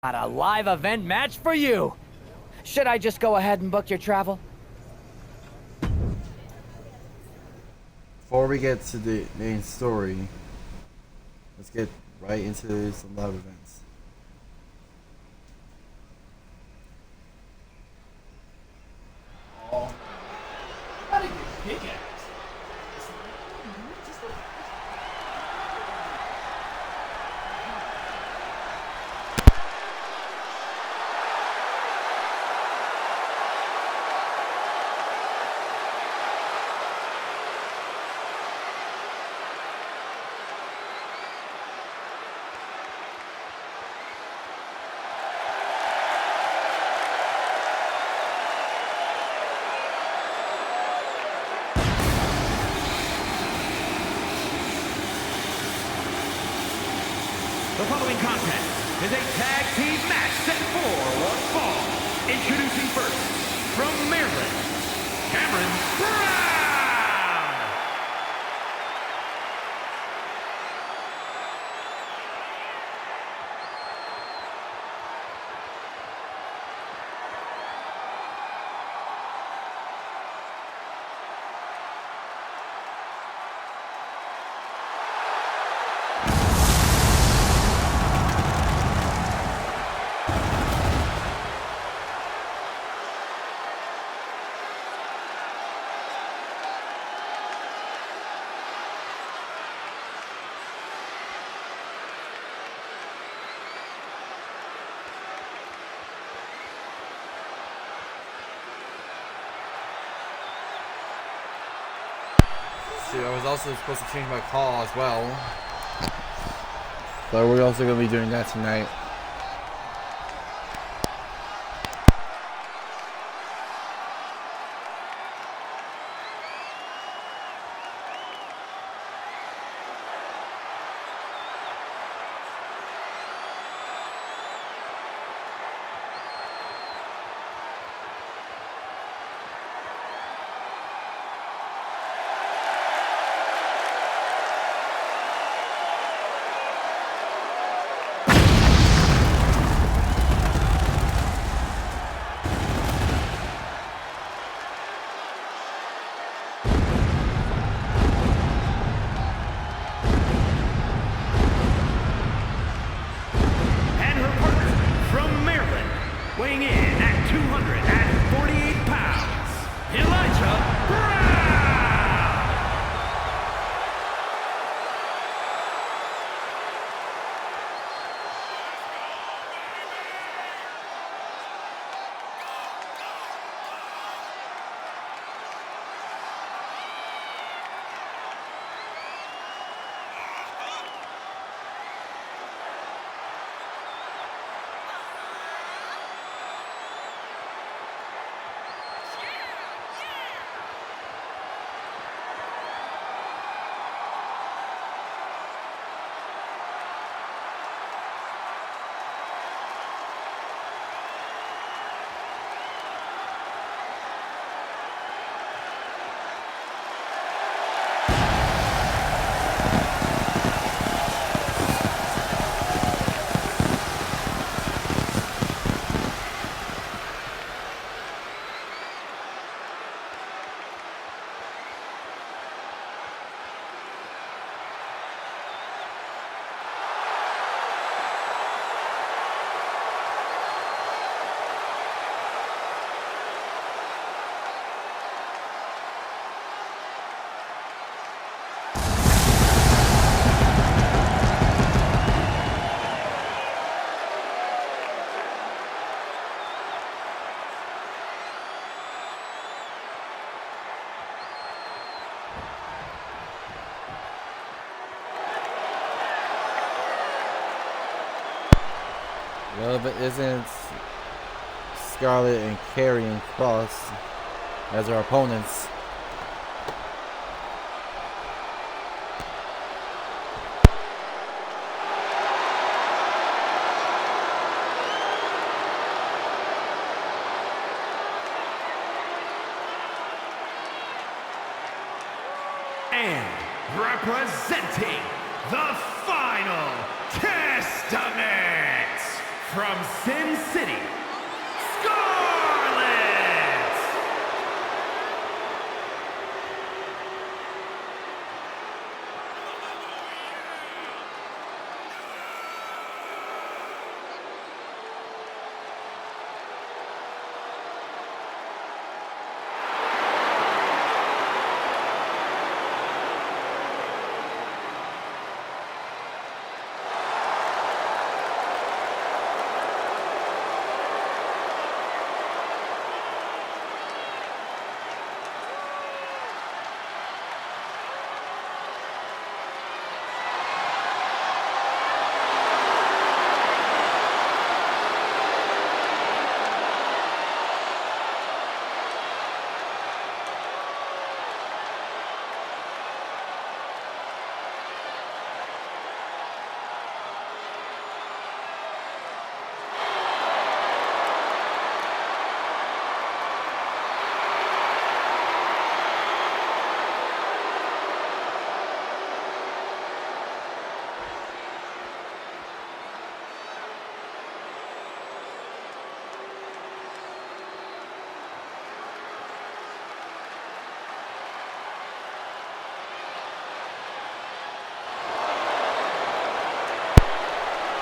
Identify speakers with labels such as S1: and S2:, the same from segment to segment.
S1: Got a live event match for you. Should I just go ahead and book your travel?
S2: Before we get to the main story, let's get right into some live events.
S3: Oh, gotta get big ass.
S4: The following contest is a tag team match set for one fall. Introducing first, from Maryland, Kamaryn Brown!
S2: I was also supposed to change my call as well. But we're also going to be doing that tonight.
S4: Weighing in at 248 pounds, Elijah Brown!
S2: Well, if it isn't Scarlett and Karrion Kross as our opponents.
S4: And representing the final testament from Sin City, Scarlett!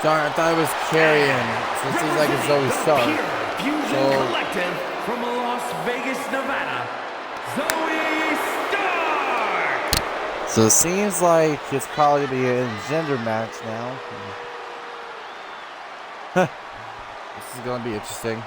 S2: Darn, I thought it was Kamaryn. So it seems like it's Zoe Stark.
S4: Fusion Collective from Las Vegas, Nevada, Zoe Stark!
S2: So it seems like it's probably going to be a gender match now. This is going to be interesting.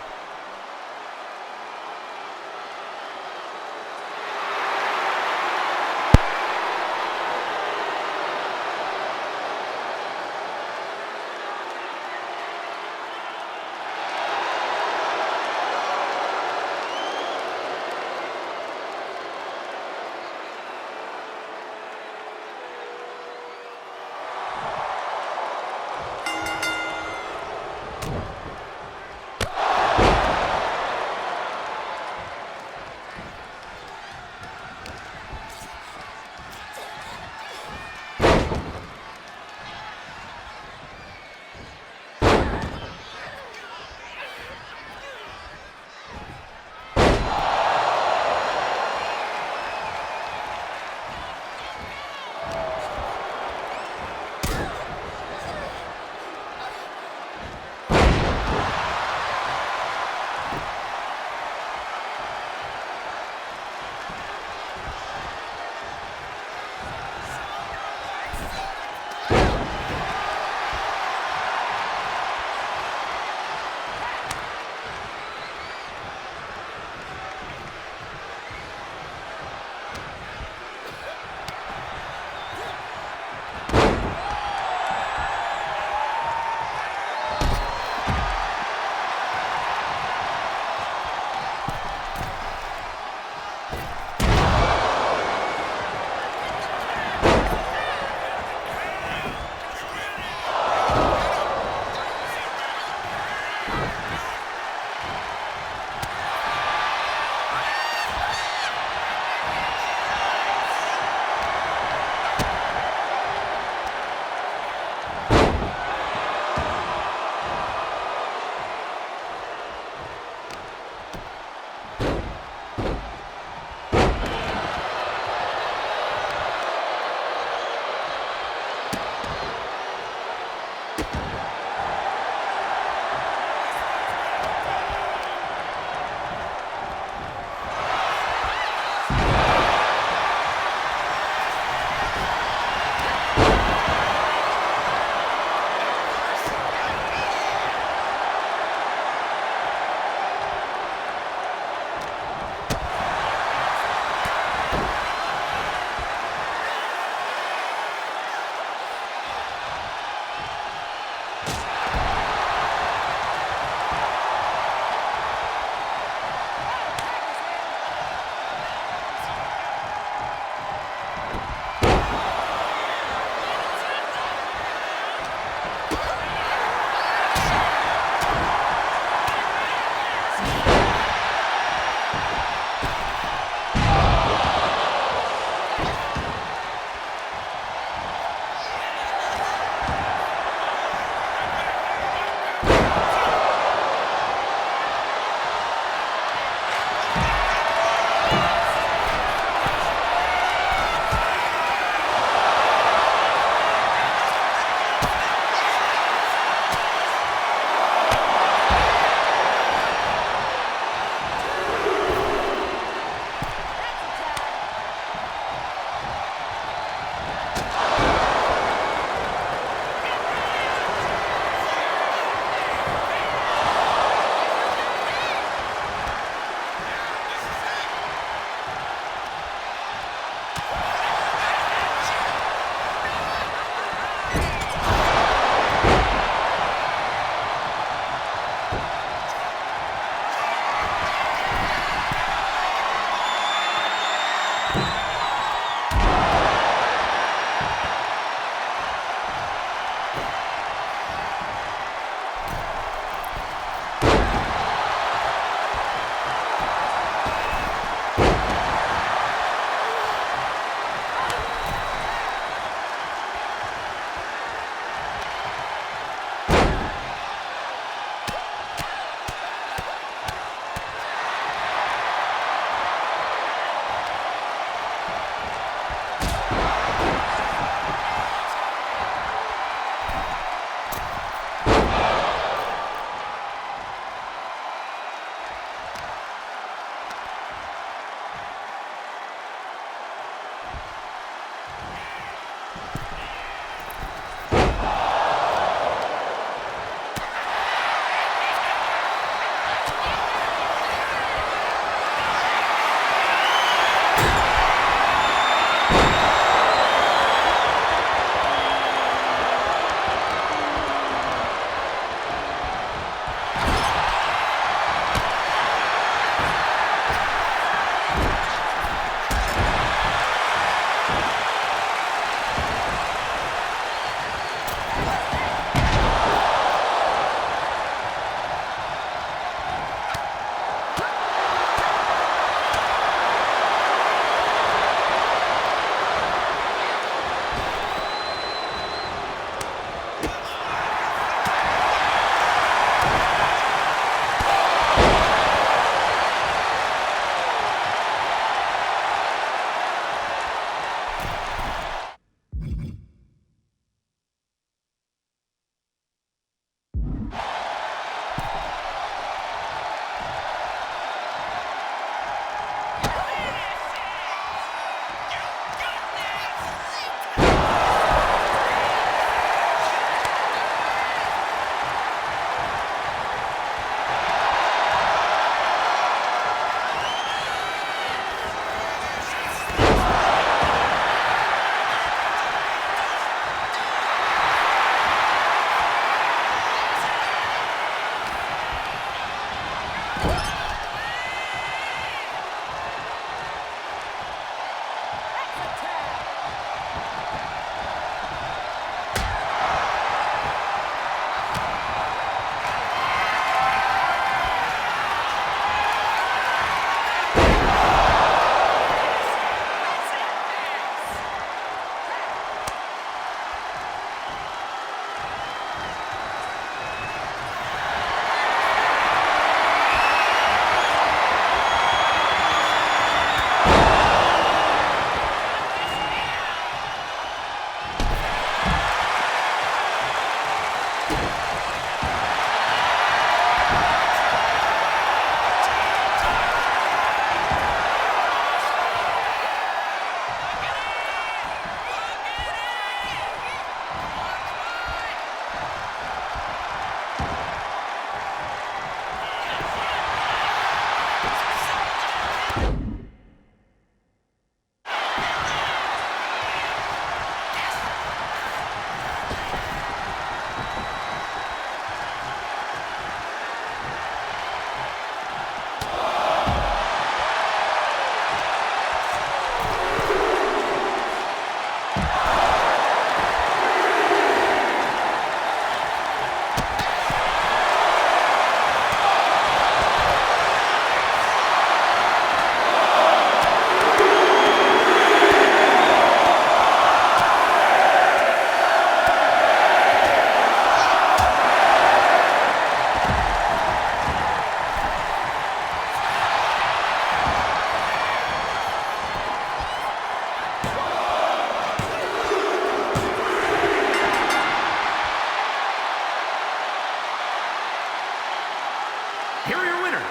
S4: here are your winners,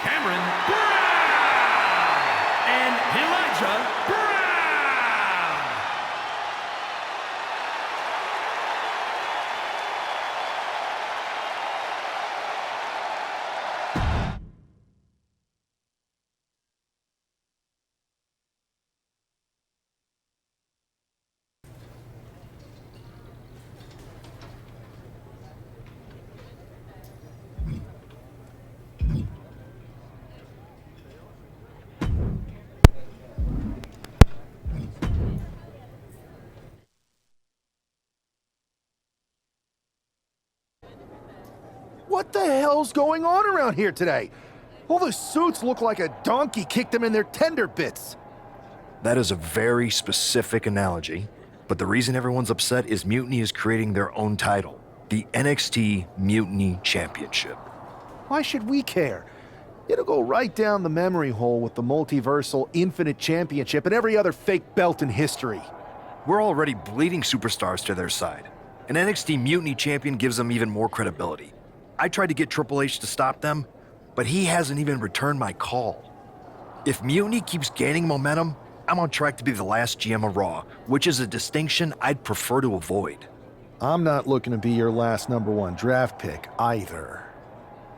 S4: Kamaryn Brown and Elijah Brown.
S5: What the hell's going on around here today? All the suits look like a donkey kicked them in their tender bits.
S6: That is a very specific analogy, but the reason everyone's upset is Mutiny is creating their own title, the NXT Mutiny Championship.
S5: Why should we care? It'll go right down the memory hole with the multiversal Infinite Championship and every other fake belt in history.
S6: We're already bleeding superstars to their side. An NXT Mutiny champion gives them even more credibility. I tried to get Triple H to stop them, but he hasn't even returned my call. If Mutiny keeps gaining momentum, I'm on track to be the last GM of Raw, which is a distinction I'd prefer to avoid.
S5: I'm not looking to be your last #1 draft pick either.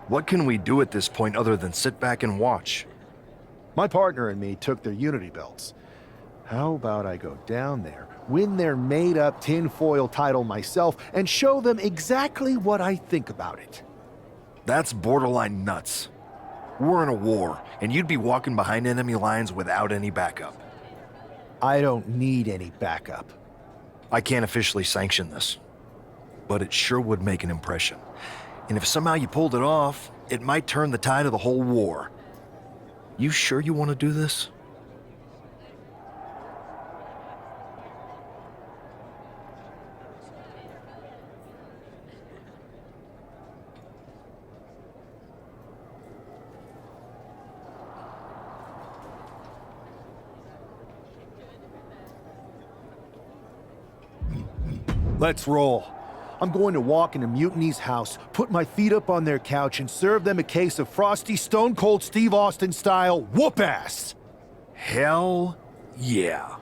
S6: What can we do at this point other than sit back and watch?
S5: My partner and me took their Unity belts. How about I go down there, win their made-up tinfoil title myself, and show them exactly what I think about it?
S6: That's borderline nuts. We're in a war, and you'd be walking behind enemy lines without any backup.
S5: I don't need any backup.
S6: I can't officially sanction this, but it sure would make an impression. And if somehow you pulled it off, it might turn the tide of the whole war. You sure you want to do this?
S5: Let's roll. I'm going to walk into Mutiny's house, put my feet up on their couch, and serve them a case of frosty Stone Cold Steve Austin style whoop-ass.
S6: Hell yeah.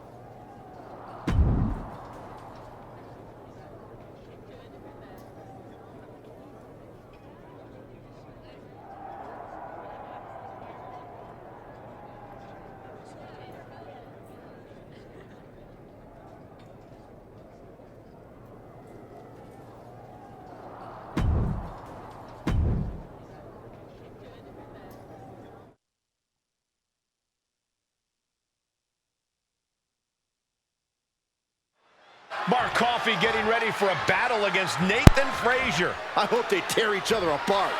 S4: Mark Coffey getting ready for a battle against Nathan Frazier.
S5: I hope they tear each other apart.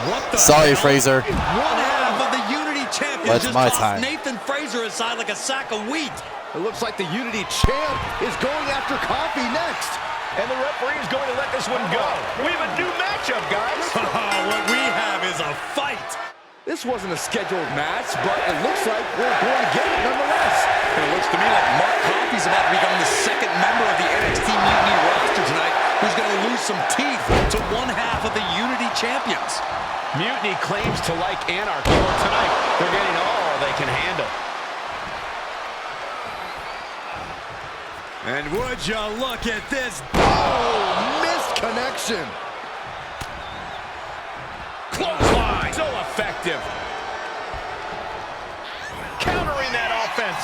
S3: What the
S2: Sorry,
S3: hell?
S2: Fraser.
S3: One half of the Unity champion
S2: That's
S3: just
S2: my
S3: tossed
S2: time.
S3: Nathan Frazier aside like a sack of wheat.
S5: It looks like the Unity champ is going after Coffey next.
S4: And the referee is going to let this one go. We have a new matchup, guys.
S3: What we have is a fight.
S5: This wasn't a scheduled match, but it looks like we're going to get it nonetheless.
S3: And it looks to me like Mark Coffey's about to become the second member of the NXT Mutiny roster tonight who's going to lose some teeth to one half of the Unity champions.
S4: Mutiny claims to like anarchy. Well, tonight, they're getting all they can handle.
S3: And would you look at this?
S5: Oh, missed connection.
S4: Clothesline. So effective. Countering that offense.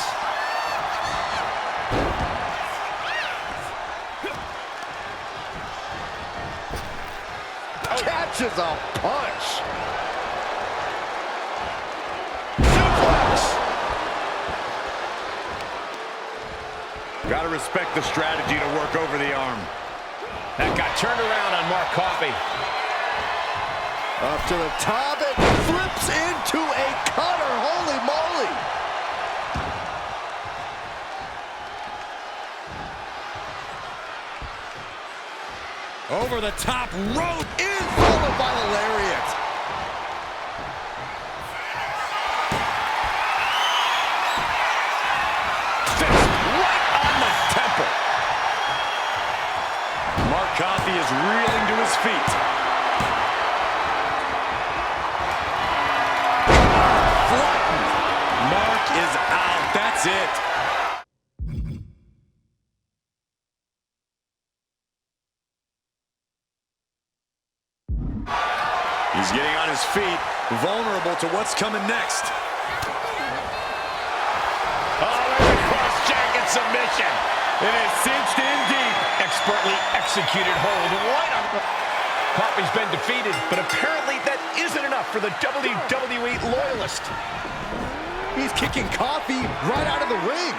S5: Catches a punch.
S4: Suplex. Gotta respect the strategy to work over the arm. That got turned around on Mark Coffey.
S5: Up to the top, it flips into a cutter. Holy moly.
S3: Over the top rope.
S5: In followed by the lariat.
S4: Fist right on the temple. Mark Coffey is reeling to his feet.
S3: is it. He's getting on his feet, vulnerable to what's coming next. Oh, there's a cross-jacket submission. It is cinched in deep. Expertly executed hold right on the...
S4: Coffey's been defeated, but apparently that isn't enough for the WWE loyalist.
S5: He's kicking Coffey right out of the ring.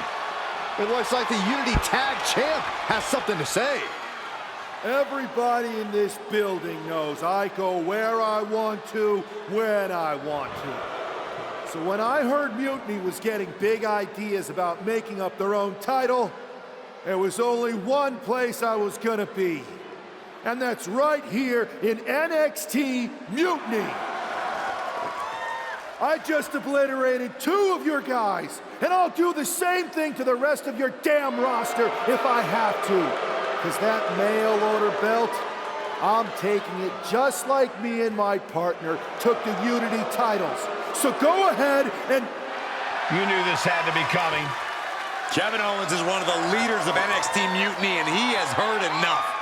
S5: It looks like the Unity Tag Champ has something to say.
S7: Everybody in this building knows I go where I want to, when I want to. So when I heard Mutiny was getting big ideas about making up their own title, there was only one place I was gonna be. And that's right here in NXT Mutiny. I just obliterated 2 of your guys, and I'll do the same thing to the rest of your damn roster if I have to. Because that mail order belt, I'm taking it just like me and my partner took the Unity titles. So go ahead and...
S4: You knew this had to be coming.
S3: Kevin Owens is one of the leaders of NXT Mutiny, and he has heard enough.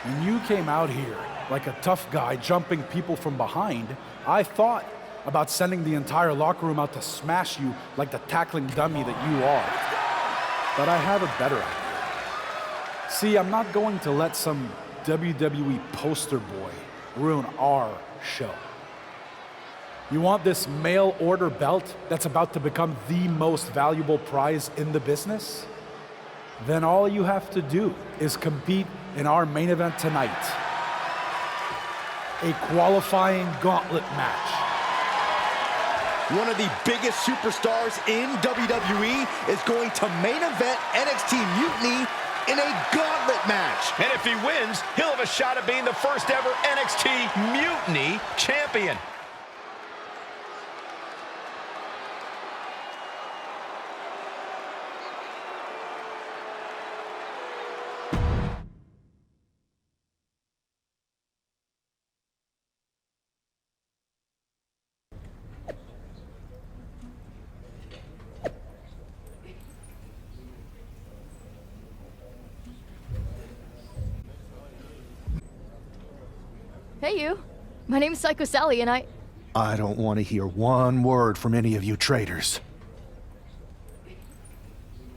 S8: When you came out here like a tough guy jumping people from behind, I thought about sending the entire locker room out to smash you like the tackling dummy that you are. But I have a better idea. See, I'm not going to let some WWE poster boy ruin our show. You want this mail order belt that's about to become the most valuable prize in the business? Then all you have to do is compete in our main event tonight. A qualifying gauntlet match.
S5: One of the biggest superstars in WWE is going to main event NXT Mutiny in a gauntlet match.
S4: And if he wins, he'll have a shot at being the first ever NXT Mutiny champion.
S9: Hey, you. My name's Psycho Sally, and I
S5: don't want to hear one word from any of you traitors.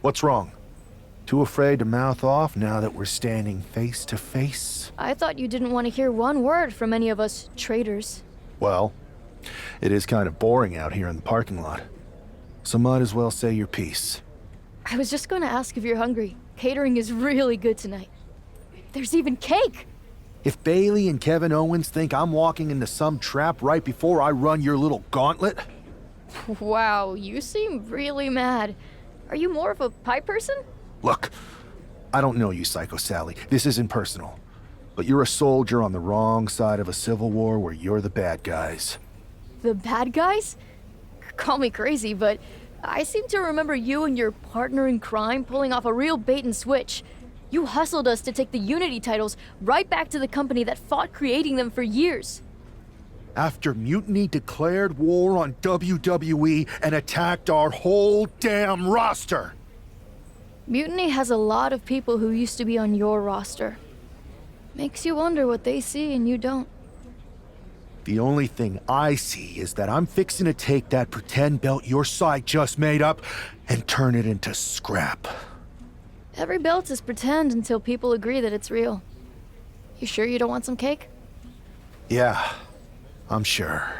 S5: What's wrong? Too afraid to mouth off now that we're standing face to face?
S9: I thought you didn't want to hear one word from any of us traitors.
S5: Well, it is kind of boring out here in the parking lot. So might as well say your piece.
S9: I was just going to ask if you're hungry. Catering is really good tonight. There's even cake!
S5: If Bailey and Kevin Owens think I'm walking into some trap right before I run your little gauntlet...
S9: Wow, you seem really mad. Are you more of a pie person?
S5: Look, I don't know you, Psycho Sally. This isn't personal. But you're a soldier on the wrong side of a civil war where you're the bad guys.
S9: The bad guys? Call me crazy, but I seem to remember you and your partner in crime pulling off a real bait and switch. You hustled us to take the Unity titles right back to the company that fought creating them for years.
S5: After Mutiny declared war on WWE and attacked our whole damn roster.
S9: Mutiny has a lot of people who used to be on your roster. Makes you wonder what they see and you don't.
S5: The only thing I see is that I'm fixing to take that pretend belt your side just made up and turn it into scrap.
S9: Every belt is pretend until people agree that it's real. You sure you don't want some cake?
S5: Yeah, I'm sure.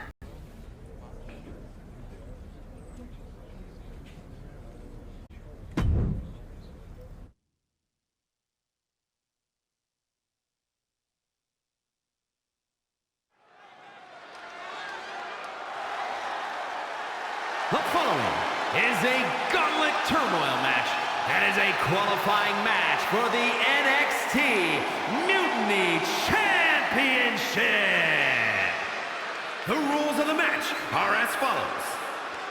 S4: The following is a Gauntlet Turmoil match. That is a qualifying match for the NXT Mutiny Championship. The rules of the match are as follows.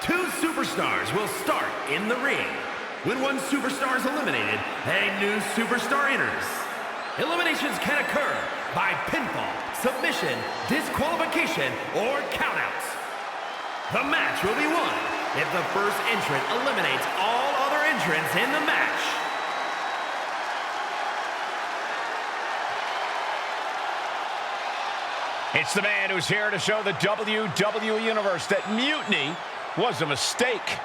S4: 2 superstars will start in the ring. When one superstar is eliminated, a new superstar enters. Eliminations can occur by pinfall, submission, disqualification, or countouts. The match will be won if the first entrant eliminates all other entrants in the match.
S10: It's the man who's here to show the WWE Universe that mutiny was a mistake.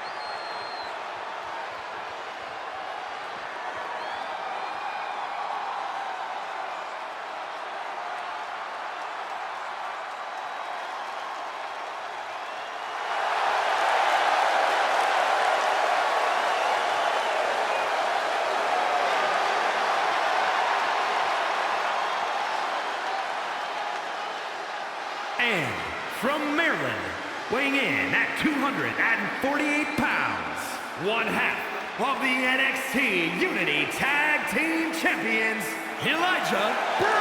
S4: And from Maryland, weighing in at 248 pounds, one half of the NXT Unity Tag Team Champions, Elijah Brown!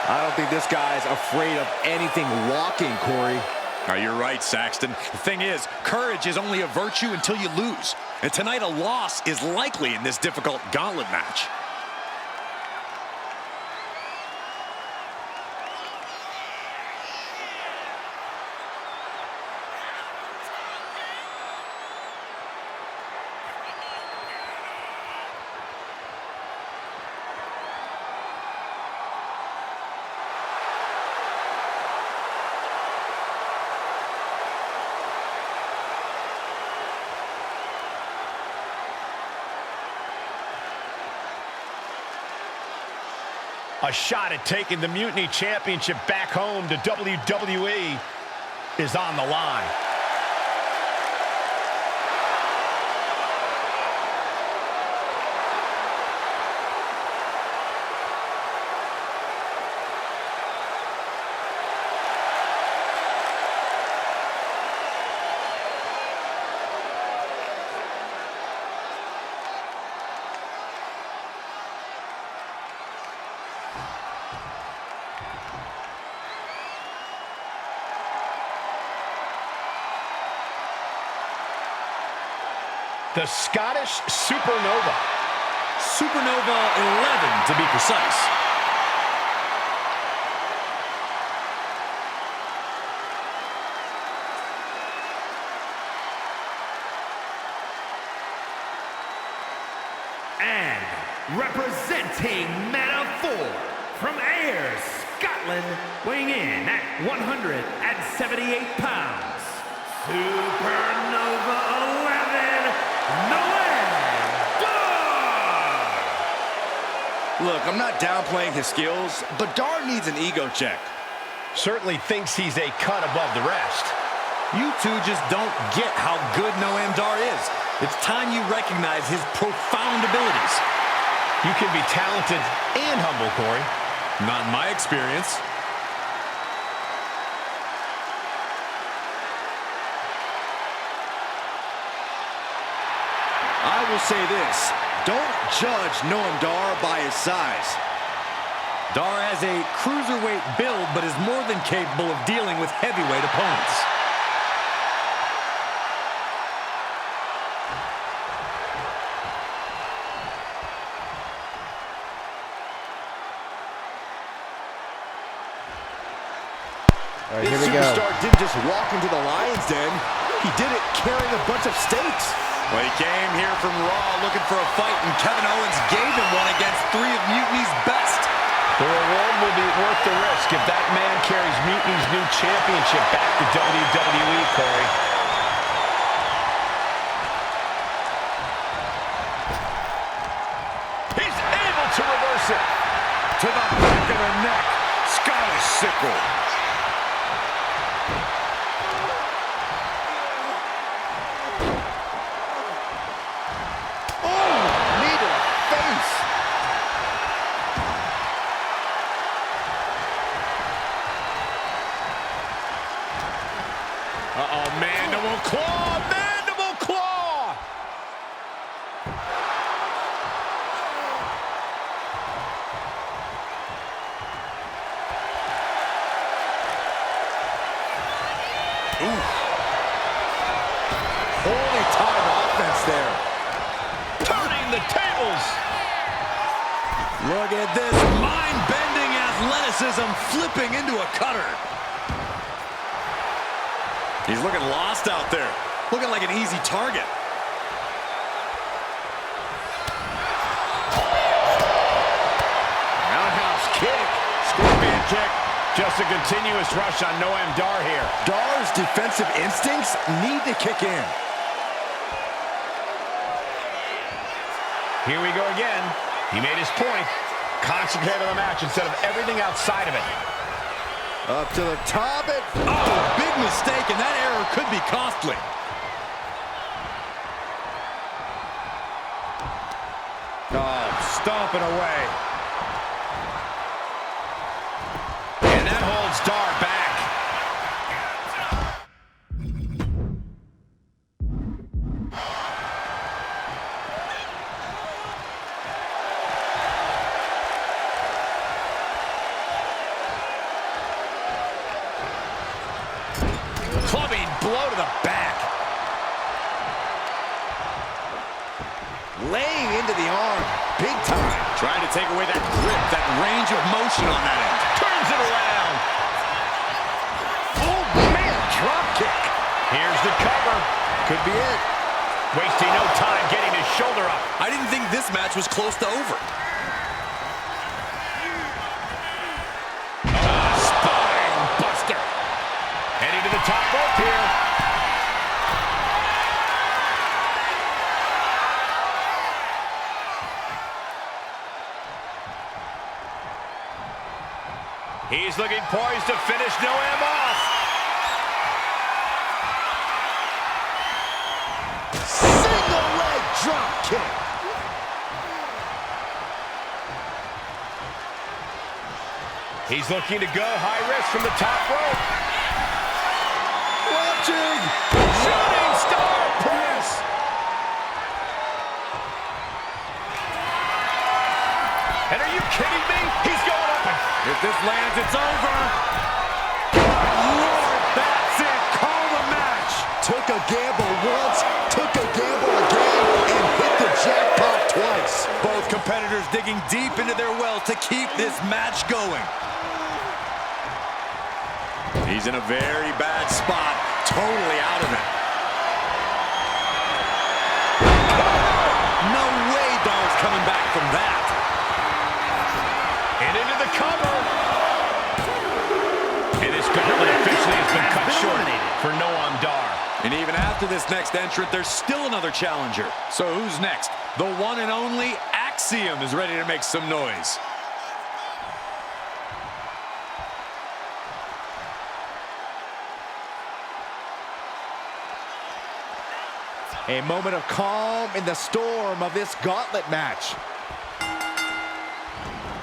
S3: I don't think this guy's afraid of anything walking, Corey. Oh, you're right, Saxton. The thing is, courage is only a virtue until you lose. And tonight a loss is likely in this difficult gauntlet match.
S10: A shot at taking the Mutiny Championship back home to WWE is on the line. The Scottish Supernova.
S3: Supernova 11, to be precise.
S4: And representing Men of 4 from Ayr, Scotland, weighing in at 178 pounds, Supernova 11,
S3: Look, I'm not downplaying his skills, but Dar needs an ego check.
S10: Certainly thinks he's a cut above the rest.
S3: You two just don't get how good Noam Dar is. It's time you recognize his profound abilities.
S10: You can be talented and humble, Corey.
S3: Not in my experience. I will say this. Don't judge Noam Dar by his size. Dar has a cruiserweight build, but is more than capable of dealing with heavyweight opponents.
S2: All right, here
S3: This
S2: we go.
S3: superstar didn't just walk into the Lion's Den. He did it carrying a bunch of stakes. Well, he came here from Raw looking for a fight, and Kevin Owens gave him one against 3 of Mutiny's best.
S10: The reward will be worth the risk if that man carries Mutiny's new championship back to WWE, Corey. He's able to reverse it.
S3: To the back of the neck. Scottish sickle.
S10: Uh-oh, mandible claw, mandible claw!
S3: Ooh. Holy time offense there.
S10: Turning the tables!
S3: Look at this mind-bending athleticism. athleticism flipping into a cutter. He's looking lost out there. Looking like an easy target.
S10: Roundhouse kick. Scorpion kick. Just a continuous rush on Noam Dar here.
S3: Dar's defensive instincts need to kick in.
S10: Here we go again. He made his point. Concentrate on the match instead of everything outside of it.
S3: Up to the top. Oh, big mistake, and that error could be costly. Oh, stomping away.
S10: And that holds Dar back.
S3: Clubbing blow to the back. Laying into the arm. Big time. Trying to take away that grip, that range of motion on that end.
S10: Turns it around.
S3: Oh, man, drop kick.
S10: Here's the cover.
S3: Could be it.
S10: Wasting no time getting his shoulder up.
S3: I didn't think this match was close to over.
S10: Spine buster. Heading to the top rope here. He's looking poised to finish Noam off.
S3: Single leg drop kick.
S10: He's looking to go high risk from the top rope.
S3: Watching.
S10: Shooting star press. And are you kidding me? He's going up.
S3: If this lands, it's over. Lord, that's it. Call the match. Took a gamble once, took a gamble again, and hit the jackpot twice. Both competitors digging deep into their well to keep this match going. He's in a very bad spot, totally out of it. No way Dar's coming back from that.
S10: And into the cover. And this gauntlet officially has been cut short for Noam Dar.
S3: And even after this next entrant, there's still another challenger. So who's next? The one and only Axiom is ready to make some noise. A moment of calm in the storm of this gauntlet match.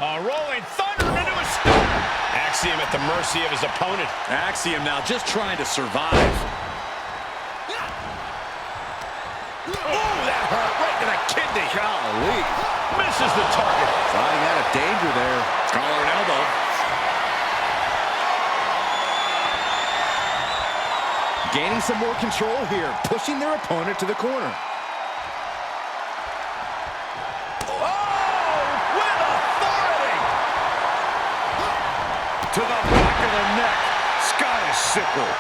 S10: A rolling thunder into a stunner. Axiom at the mercy of his opponent.
S3: Axiom now just trying to survive. Oh, that hurt right to the kidney. Golly.
S10: Misses the target.
S3: Sliding out of danger there. Collar and elbow. Gaining some more control here, pushing their opponent to the corner. To the back of the neck. Sky is sickle.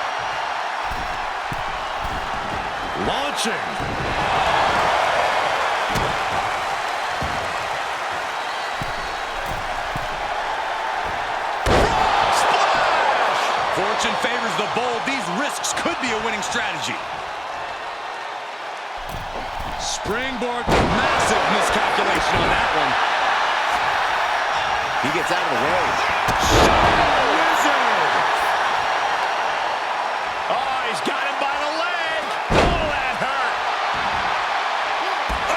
S3: Launching. Splash! Fortune favors the bold. These risks could be a winning strategy. Springboard. Massive miscalculation on that one. He gets out of the way. Wizard!
S10: Oh, he's got him by the leg. Oh, that hurt.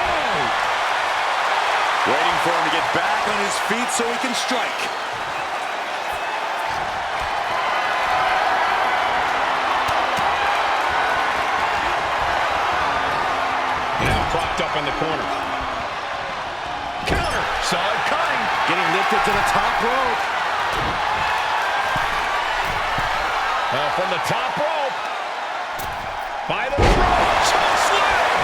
S3: Oh! Waiting for him to get back on his feet so he can strike.
S10: Now propped up in the corner. Counter. Saw it coming.
S3: Getting lifted to the top rope.
S10: From the top rope. By the throat. Choke slam.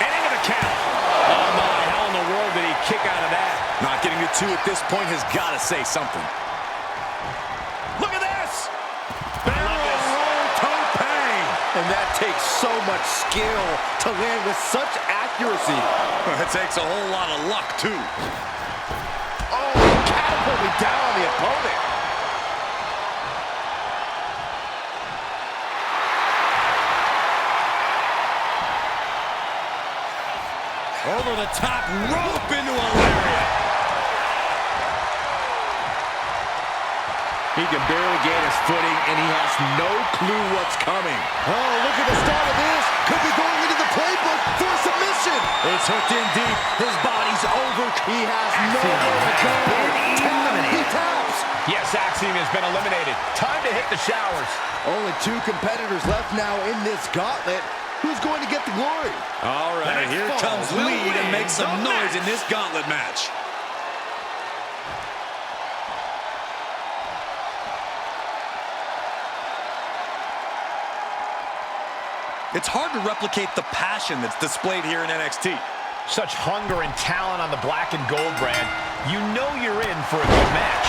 S10: And into the count. Oh, my. How in the world did he kick out of that?
S3: Not getting to 2 at this point has got to say something. Look at this! Barrel roll tope!
S11: And that takes so much skill to land with such accuracy.
S3: It takes a whole lot of luck, too.
S11: Oh, catapulting down on the opponent.
S3: Over the top rope into a lariat.
S11: He can barely gain his footing, and he has no clue what's coming. Oh, look at the start of this. Could be going into the playbook for a submission.
S3: It's hooked in deep. His body's over.
S11: He has nowhere to go. He taps.
S10: Yes, Axiom has been eliminated. Time to hit the showers.
S11: Only 2 competitors left now in this gauntlet. Who's going to get the glory?
S3: All right, here comes Lead and makes some noise in this gauntlet match. It's hard to replicate the passion that's displayed here in NXT.
S10: Such hunger and talent on the black and gold brand. You know you're in for a good match.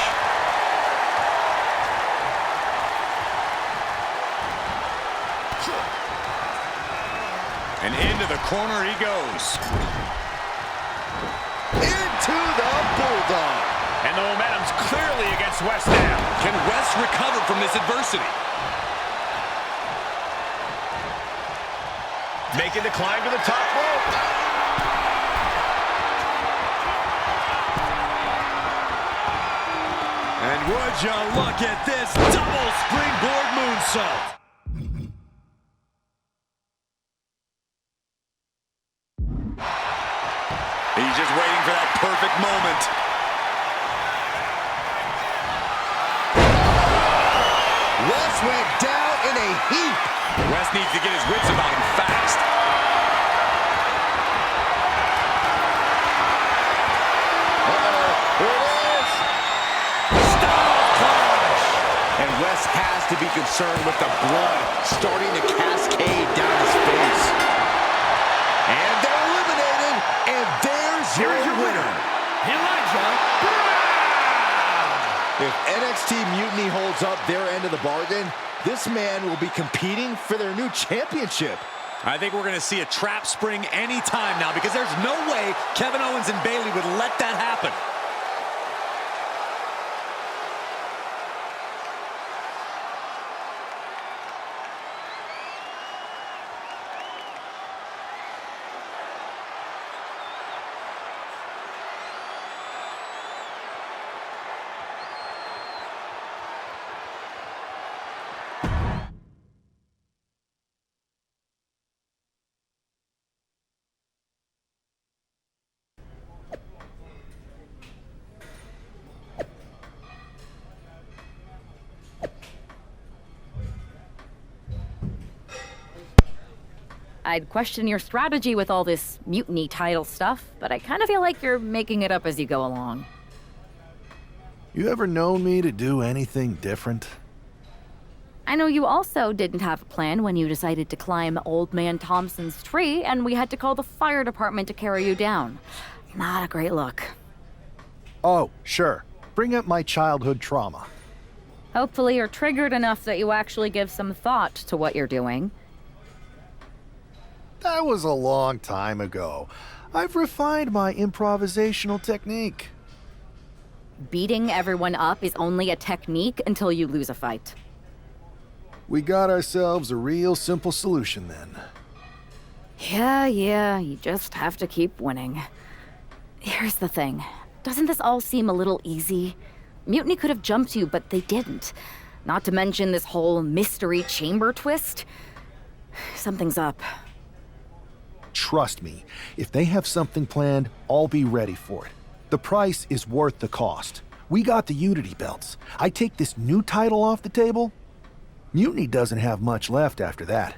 S3: And into the corner he goes.
S11: Into the Bulldog.
S10: And the momentum's clearly against West now.
S3: Can West recover from this adversity?
S10: Making the climb to the top rope.
S3: And would you look at this double springboard moonsault. He's just waiting for that perfect moment.
S11: West went down in a heap.
S3: West needs to get his wits about him fast.
S11: Here it is.
S3: Stop clutch.
S11: And West has to be concerned with the blood starting to cascade down his face. And they're eliminated, and there's your winner.
S4: Elijah.
S11: If NXT Mutiny holds up their end of the bargain, this man will be competing for their new championship.
S3: I think we're going to see a trap spring anytime now because there's no way Kevin Owens and Bayley would let that happen.
S12: I'd question your strategy with all this mutiny title stuff, but I kind of feel like you're making it up as you go along.
S5: You ever known me to do anything different?
S12: I know you also didn't have a plan when you decided to climb Old Man Thompson's tree, and we had to call the fire department to carry you down. Not a great look.
S5: Oh, sure. Bring up my childhood trauma.
S12: Hopefully you're triggered enough that you actually give some thought to what you're doing.
S5: That was a long time ago. I've refined my improvisational technique.
S12: Beating everyone up is only a technique until you lose a fight.
S5: We got ourselves a real simple solution then.
S12: Yeah, you just have to keep winning. Here's the thing. Doesn't this all seem a little easy? Mutiny could have jumped you, but they didn't. Not to mention this whole mystery chamber twist. Something's up.
S5: Trust me, if they have something planned, I'll be ready for it. The price is worth the cost. We got the Unity belts. I take this new title off the table, Mutiny doesn't have much left after that.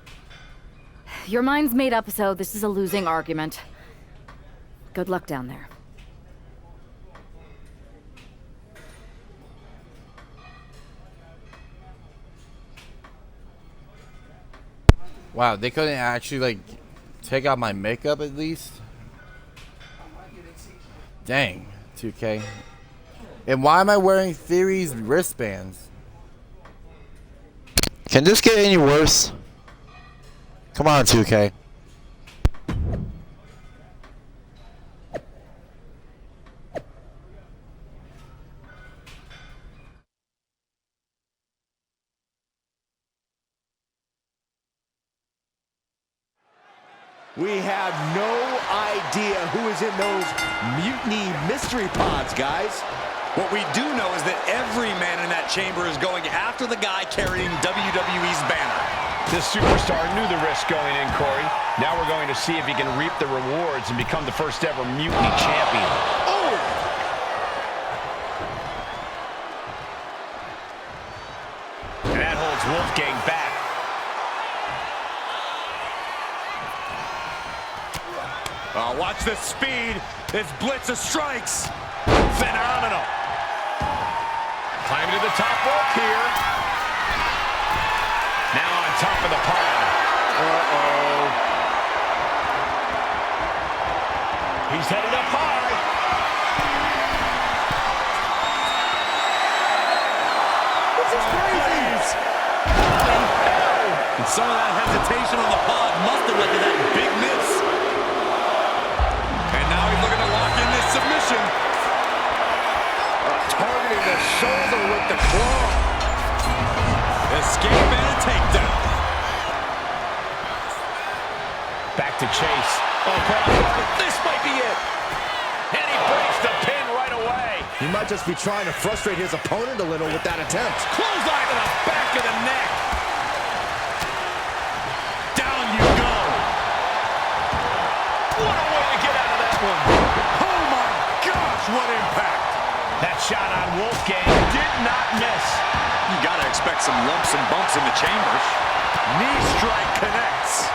S12: Your mind's made up, so this is a losing argument. Good luck down there.
S2: Wow, they couldn't actually, like, take out my makeup at least? Dang. 2K. And why am I wearing Theory's wristbands?
S13: Can this get any worse? Come on, 2K.
S11: We have no idea who is in those Mutiny mystery pods, guys.
S3: What we do know is that every man in that chamber is going after the guy carrying WWE's banner.
S10: This superstar knew the risk going in, Corey. Now we're going to see if he can reap the rewards and become the first ever Mutiny champion.
S11: Oh!
S10: And that holds Wolfgang back.
S3: Oh, watch the speed. This blitz of strikes. Phenomenal.
S10: Climbing to the top rope here. Now on top of the pod. Uh-oh. He's headed up high.
S3: This is crazy. And some of that hesitation on the pod must have led to that big miss. And now he's looking to lock in this submission.
S11: Targeting the shoulder with the claw.
S3: Escape and a takedown.
S10: Back to Chase. Oh, crossbar. This might be it. And he breaks the pin right away.
S11: He might just be trying to frustrate his opponent a little with that attempt.
S3: Clothesline to the back of the neck. Down you go.
S10: What a way to get out of that one.
S3: Oh my gosh, what impact.
S10: That shot on Wolfgang did not miss.
S3: You gotta expect some lumps and bumps in the chamber. Knee strike connects.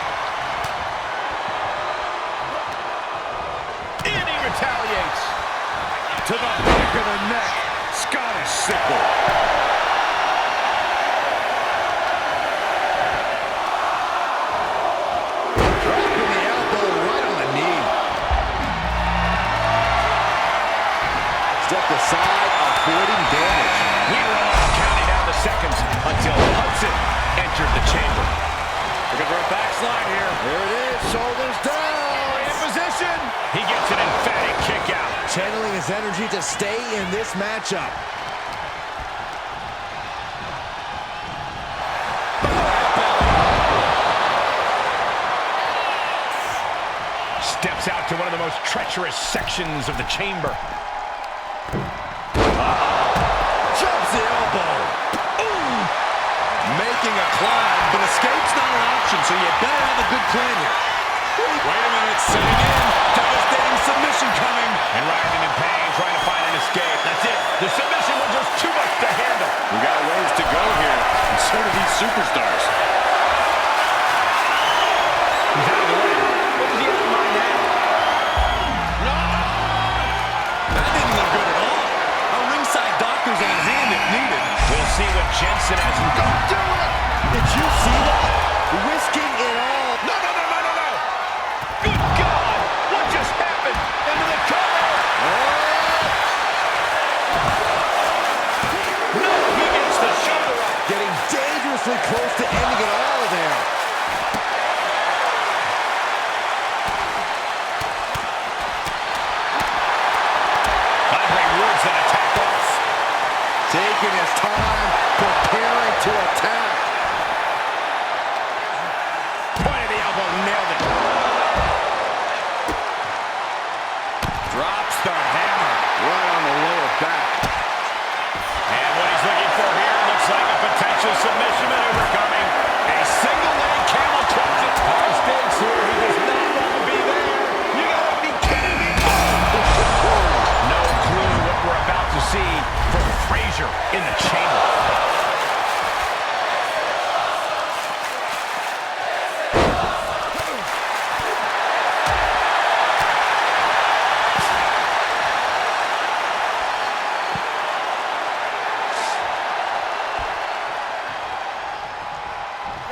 S10: And he retaliates.
S3: To the back of the neck. Scottish sickle.
S11: Dropping the elbow right on the knee. Step aside, avoiding damage.
S10: We were all counting down the seconds until Hudson entered the chamber.
S3: Looking for a backslide here.
S11: There it is, shoulders down.
S10: In position. He gets an emphatic kick out.
S11: Channeling his energy to stay in this matchup.
S10: Steps out to one of the most treacherous sections of the chamber.
S3: Jumps the elbow. Ooh. Making a climb, but escape's not an option, so you better have a good plan here. Wait a minute, setting in. Devastating submission coming.
S10: And writhing in pain, trying to find an escape. That's it. The submission was just too much to handle.
S3: We got a ways to go here, and so do these superstars.
S10: He's out of the way. What does he have in mind now?
S3: No! That didn't look good at all. A ringside doctor's on hand if needed.
S10: We'll see what Jensen has.
S11: Don't do it! Did you see that? Risking it all.
S10: No, no, no, no, no, no! Good God! What just happened? Into the cover! No, he gets the shoulder up.
S11: Getting dangerously close to ending it all there.
S10: Andre Woods then attack off.
S11: Taking his time, preparing to attack.
S10: Point of the elbow, nailed it.
S3: Drops the hammer right on the lower back.
S10: And what he's looking for here looks like a potential submission maneuver coming. A single leg camel clutch. High stakes here. He does not want to be there. You gotta be kidding me. No clue what we're about to see from Frazier in the chamber.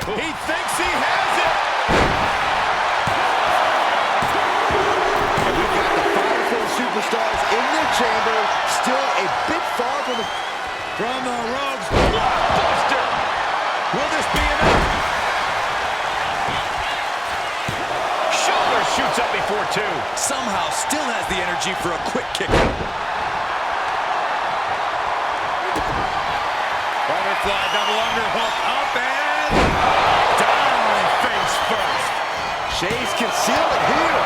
S10: He thinks he has it.
S11: And we've got the Fireful superstars in their chamber, still a bit far from the...
S10: From the ropes, blockbuster! Will this be enough? Shoulder shoots up before two.
S3: Somehow still has the energy for a quick kick out.
S10: Butterfly double underhook up and down face first.
S11: Chase can seal it here.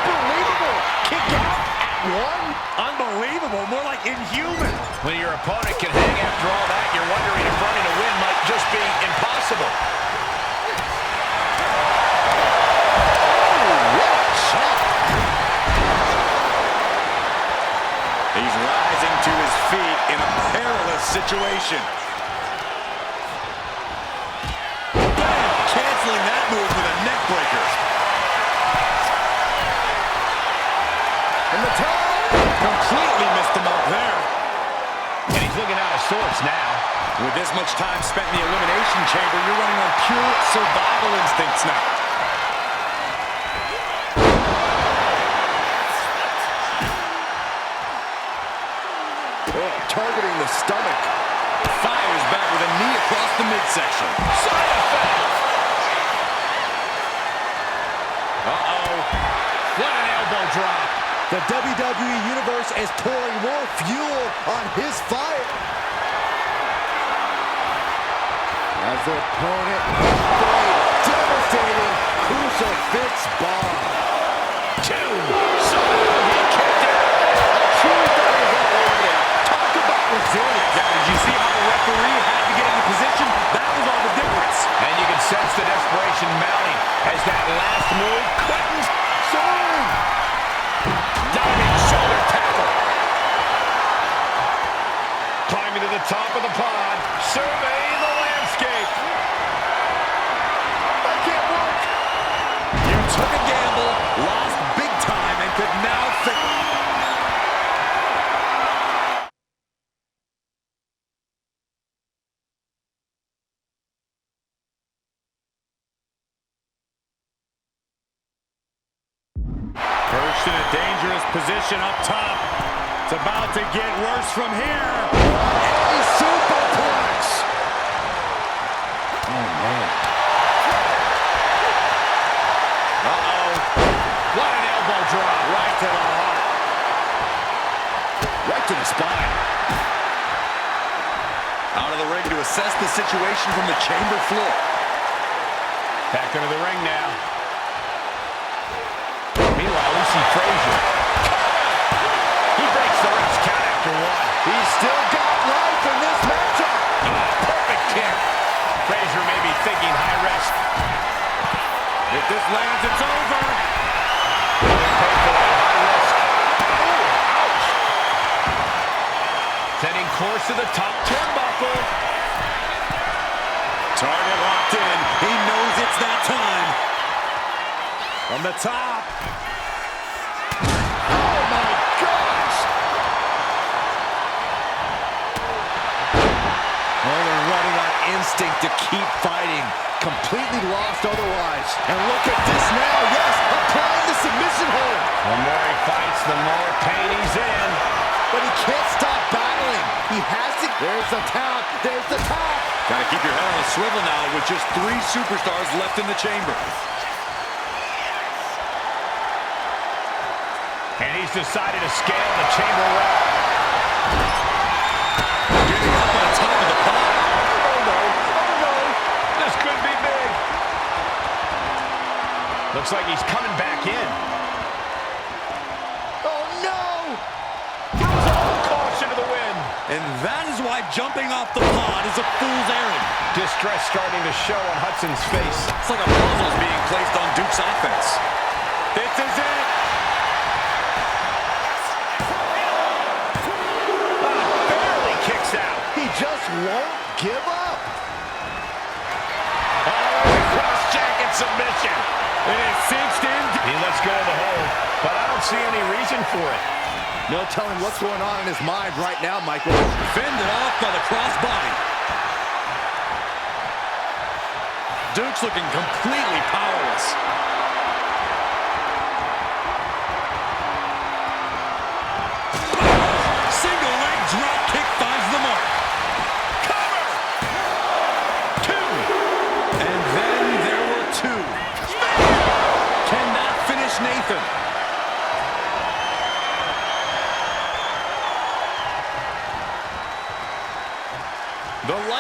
S11: Unbelievable. Kick out at one.
S10: Unbelievable, more like inhuman. When your opponent can hang after all that, you're wondering if running a win might just be impossible.
S3: He's rising to his feet in a perilous situation. Bam! Canceling that move with a neck breaker. And the top! Completely missed the mark there.
S10: And he's looking out of sorts now.
S3: With this much time spent in the elimination chamber, you're running on pure survival instincts now.
S11: Oh, targeting the stomach.
S3: Fires back with a knee across the midsection.
S10: Side effect. Uh-oh. What an elbow drop.
S11: The WWE Universe is pouring more fuel on his fire. As the opponent, devastating crucifix bomb.
S10: Two. He kicked it.
S11: Talk about resilience.
S10: Now, did you see how the referee had to get into position? That was all the difference. And you can sense the desperation mounting as that last move couldn't swing. Diving shoulder tackle. Climbing to the top of the pod. Surveying the landscape.
S11: That can't work.
S3: You took a gamble, lost big time, and could now fix.
S10: Perched in a dangerous position up top. It's about to get worse from here.
S11: A superplex.
S2: Oh, man.
S10: Uh-oh. What an elbow drop. Right to the heart.
S11: Right to the spine.
S3: Out of the ring to assess the situation from the chamber floor.
S10: Back into the ring now. Meanwhile, we see Frazier. He breaks the ref's count after one.
S11: He's still got life in this matchup.
S10: Perfect kick. Frazier may be thinking high risk. If this lands, it's over. Painful at high risk. Oh, ouch. Sending course to the top turnbuckle.
S3: Target locked in. He knows it's that time.
S10: From the top.
S11: Oh, my gosh.
S3: Oh, they're running on instinct to keep fighting. Completely lost otherwise.
S11: And look at this now. Yes, applying the submission hold.
S10: The more he fights, the more pain he's in.
S11: But he can't stop battling. He has to. There's the top. There's the top.
S3: Gotta keep your head on a swivel now with just 3 superstars left in the chamber.
S10: And he's decided to scale the chamber route.
S3: Getting up on top of the pod.
S10: Oh no, oh no. This could be big. Looks like he's coming back in.
S11: Oh no!
S10: Throws all caution to the wind.
S3: And that is why jumping off the pod is a fool's errand.
S10: Distress starting to show on Hudson's face.
S3: It's like a puzzle's being placed on Duke's offense.
S10: This is it. Barely kicks out.
S11: He just won't give up.
S10: Cross-jacket submission. And it sinks in. He lets go of the hold, but I don't see any reason for it.
S11: No telling what's going on in his mind right now, Michael.
S3: Fended off by the crossbody. Duke's looking completely powerless.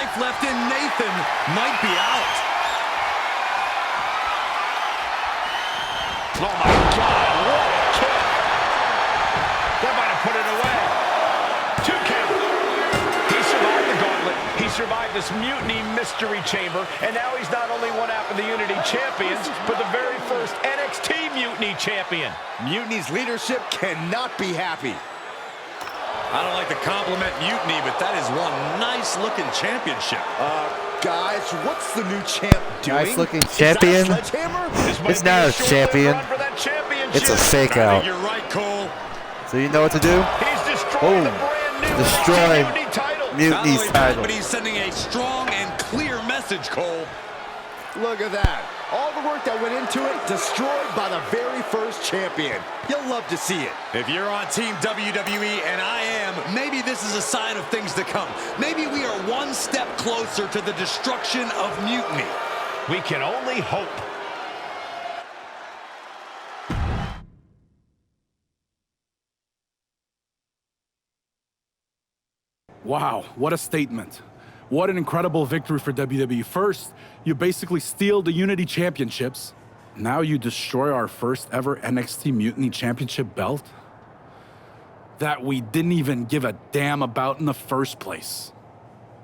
S3: life left in Nathan might be out.
S10: Oh my God, what a kick. That might have put it away. 2 count. He survived the gauntlet. He survived this Mutiny Mystery Chamber, and now he's not only one half of the Unity Champions, but the very first NXT Mutiny Champion.
S11: Mutiny's leadership cannot be happy.
S3: I don't like to compliment Mutiny, but that is one nice-looking championship.
S11: Guys, what's the new champ doing?
S2: Nice looking
S11: Is that a
S2: champion.
S11: sledgehammer?
S2: It's not a champion. It's a fake
S3: I
S2: out.
S3: think you're right, Cole.
S2: So you know what to do?
S10: He's destroying the brand new
S2: Destroy
S10: Mutiny title.
S3: Not
S2: Mutiny's
S3: only that,
S2: title.
S3: but he's sending a strong and clear message, Cole.
S11: Look at that. All the work that went into it, destroyed by the very first champion. You'll love to see it.
S3: If you're on Team WWE, and I am, maybe this is a sign of things to come. Maybe we are one step closer to the destruction of Mutiny.
S10: We can only hope.
S8: Wow, what a statement. What an incredible victory for WWE. First, you basically steal the Unity Championships. Now you destroy our first ever NXT Mutiny Championship belt that we didn't even give a damn about in the first place.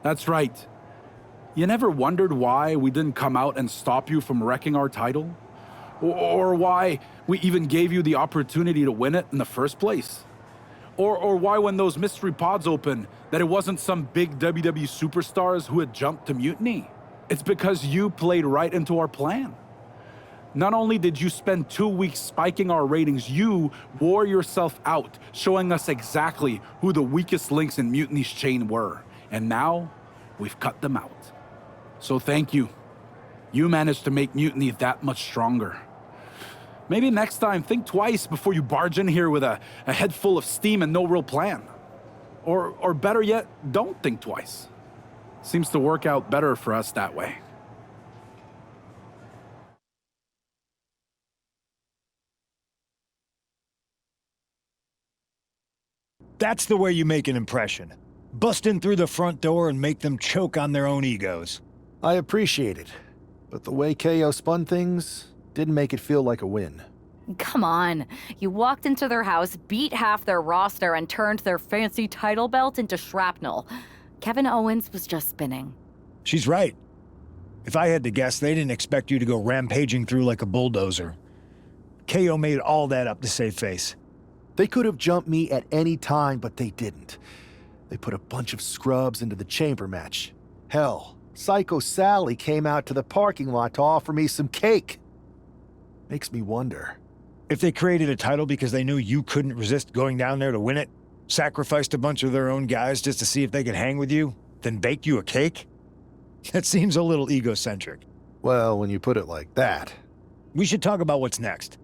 S8: That's right. You never wondered why we didn't come out and stop you from wrecking our title? Or why we even gave you the opportunity to win it in the first place? Or why when those mystery pods opened, that it wasn't some big WWE superstars who had jumped to Mutiny? It's because you played right into our plan. Not only did you spend 2 weeks spiking our ratings, you wore yourself out, showing us exactly who the weakest links in Mutiny's chain were. And now, we've cut them out. So thank you. You managed to make Mutiny that much stronger. Maybe next time, think twice before you barge in here with a head full of steam and no real plan. Or better yet, don't think twice. Seems to work out better for us that way.
S14: That's the way you make an impression. Bust in through the front door and make them choke on their own egos.
S5: I appreciate it, but the way KO spun things didn't make it feel like a win.
S12: Come on. You walked into their house, beat half their roster, and turned their fancy title belt into shrapnel. Kevin Owens was just spinning.
S14: She's right. If I had to guess, they didn't expect you to go rampaging through like a bulldozer. KO made all that up to save face.
S5: They could have jumped me at any time, but they didn't. They put a bunch of scrubs into the chamber match. Hell, Psycho Sally came out to the parking lot to offer me some cake. Makes me wonder.
S14: If they created a title because they knew you couldn't resist going down there to win it, sacrificed a bunch of their own guys just to see if they could hang with you, then bake you a cake? That seems a little egocentric.
S5: Well, when you put it like that.
S14: We should talk about what's next.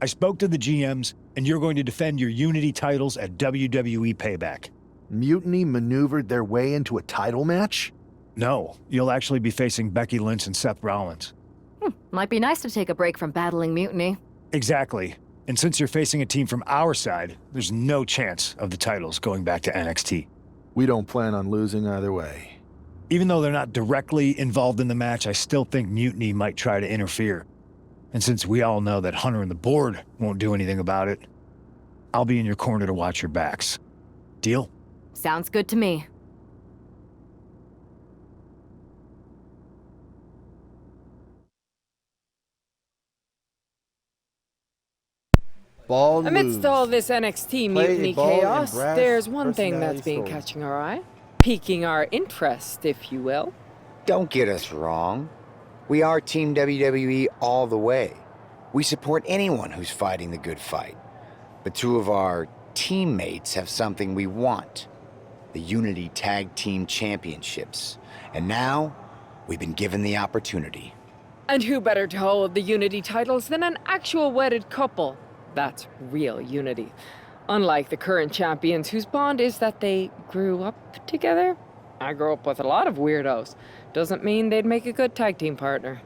S14: I spoke to the GMs, and you're going to defend your Unity titles at WWE Payback.
S5: Mutiny maneuvered their way into a title match?
S14: No, you'll actually be facing Becky Lynch and Seth Rollins.
S12: Might be nice to take a break from battling Mutiny.
S14: Exactly. And since you're facing a team from our side, there's no chance of the titles going back to NXT.
S5: We don't plan on losing either way.
S14: Even though they're not directly involved in the match, I still think Mutiny might try to interfere. And since we all know that Hunter and the board won't do anything about it, I'll be in your corner to watch your backs. Deal?
S12: Sounds good to me.
S2: Ball
S15: Amidst
S2: moves.
S15: all this NXT
S2: Play
S15: Mutiny
S2: a ball in
S15: chaos,
S2: brass
S15: there's one thing that's
S2: personality
S15: been
S2: soul.
S15: catching our eye, piquing our interest, if you will.
S16: Don't get us wrong. We are Team WWE all the way. We support anyone who's fighting the good fight. But two of our teammates have something we want. The Unity Tag Team Championships. And now, we've been given the opportunity.
S15: And who better to hold the Unity titles than an actual wedded couple? That's real unity. Unlike the current champions whose bond is that they grew up together. I grew up with a lot of weirdos. Doesn't mean they'd make a good tag team partner.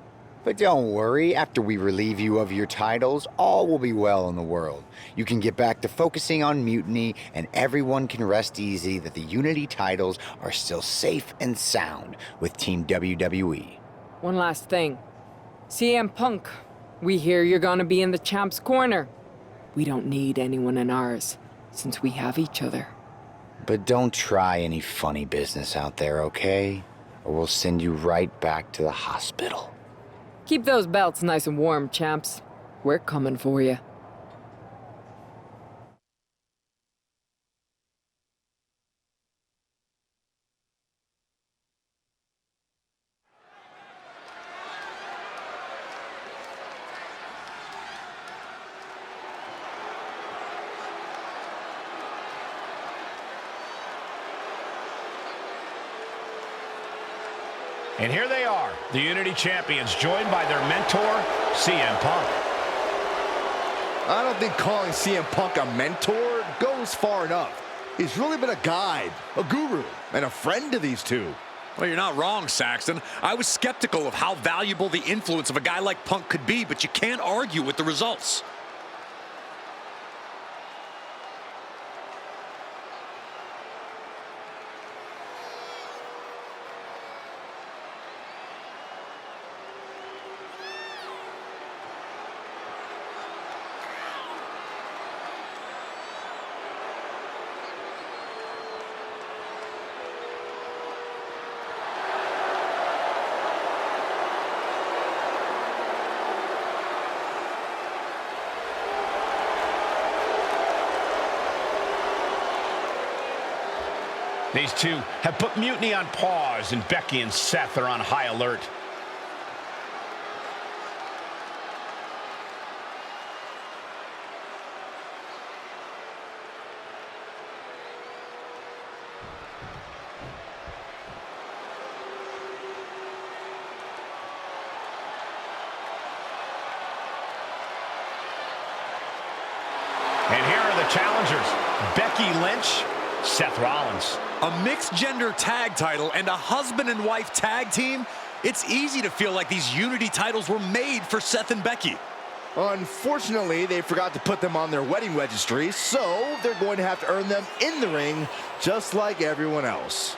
S16: But don't worry, after we relieve you of your titles, all will be well in the world. You can get back to focusing on Mutiny, and everyone can rest easy that the Unity titles are still safe and sound with Team WWE.
S15: One last thing. CM Punk, we hear you're gonna be in the champ's corner. We don't need anyone in ours, since we have each other.
S16: But don't try any funny business out there, okay? Or we'll send you right back to the hospital.
S15: Keep those belts nice and warm, champs. We're coming for you.
S10: And here they are, the Unity Champions, joined by their mentor, CM Punk.
S11: I don't think calling CM Punk a mentor goes far enough. He's really been a guide, a guru, and a friend to these two.
S3: Well, you're not wrong, Saxton. I was skeptical of how valuable the influence of a guy like Punk could be, but you can't argue with the results.
S10: These two have put Mutiny on pause, and Becky and Seth are on high alert. And here are the challengers, Becky Lynch, Seth Rollins.
S3: A mixed-gender tag title and a husband and wife tag team? It's easy to feel like these Unity titles were made for Seth and Becky.
S11: Unfortunately, they forgot to put them on their wedding registry, so they're going to have to earn them in the ring, just like everyone else.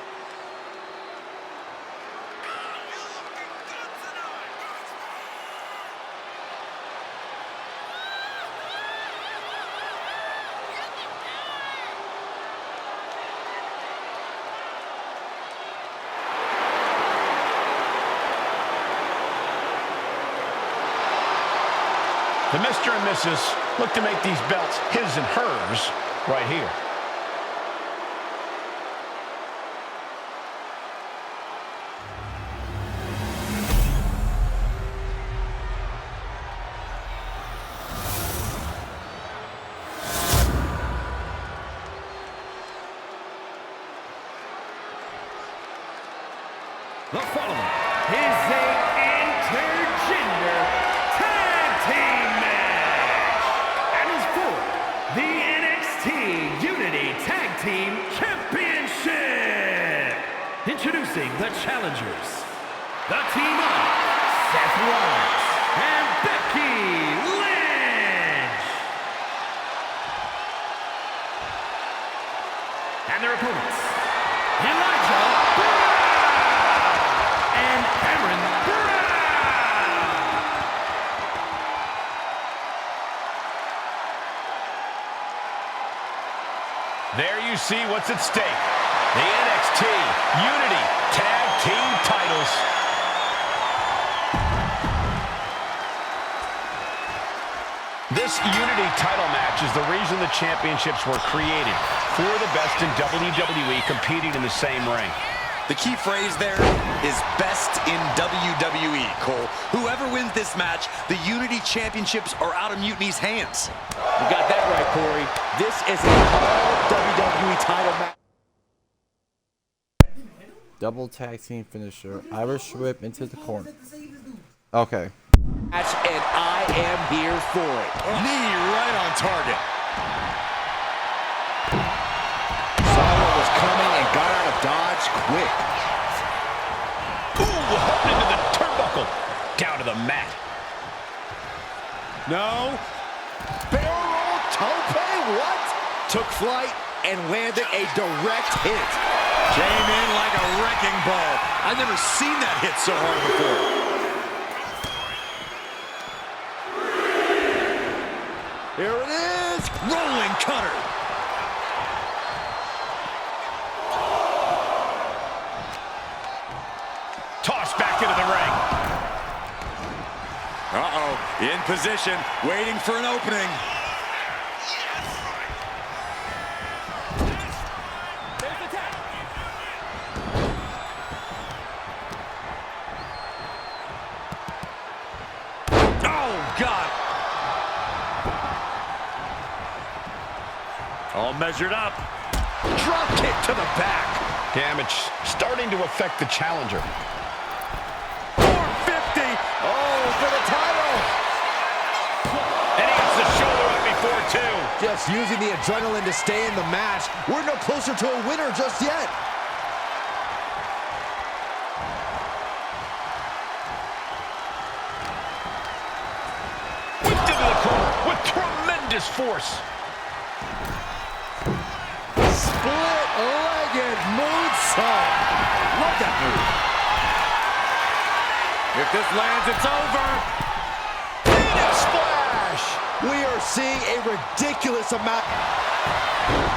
S10: The Mr. and Mrs. look to make these belts his and hers right here.
S4: The following is a intergender tag team match and is for the NXT Unity Tag Team Championship. Introducing the challengers, the team of Seth Rollins and Becky Lynch. And their opponents, Elijah and Kamaryn.
S10: There you see what's at stake. The NXT Unity Tag Team titles. This Unity title match is the reason the championships were created. For the best in WWE competing in the same ring.
S3: The key phrase there is best in WWE, Cole. Whoever wins this match, the Unity Championships are out of Mutiny's hands.
S11: You got that right, Corey. This is a WWE title match.
S2: Double tag team finisher. Irish whip into the corner. Okay.
S11: And I am here for it.
S3: Knee right on target.
S11: Saw what was coming and got out of dodge quick.
S10: Ooh, hooked into the turnbuckle. Down onto the mat.
S11: No. Barrel tope, what? Took flight and landed a direct hit.
S3: Came in like a wrecking ball. I've never seen that hit so hard before.
S11: Here it is.
S3: Rolling cutter.
S10: Tossed back into the ring.
S3: Uh-oh, in position, waiting for an opening. Oh, God.
S10: All measured up.
S11: Drop kick to the back.
S10: Damage starting to affect the challenger.
S11: 450. Oh, for the title.
S10: And he gets the shoulder up before two.
S11: Just using the adrenaline to stay in the match. We're no closer to a winner just yet.
S10: Whipped into the corner with tremendous force.
S11: Split-legged moonsault. Love that move.
S3: If this lands, it's over.
S11: Phoenix splash. We are seeing a ridiculous amount.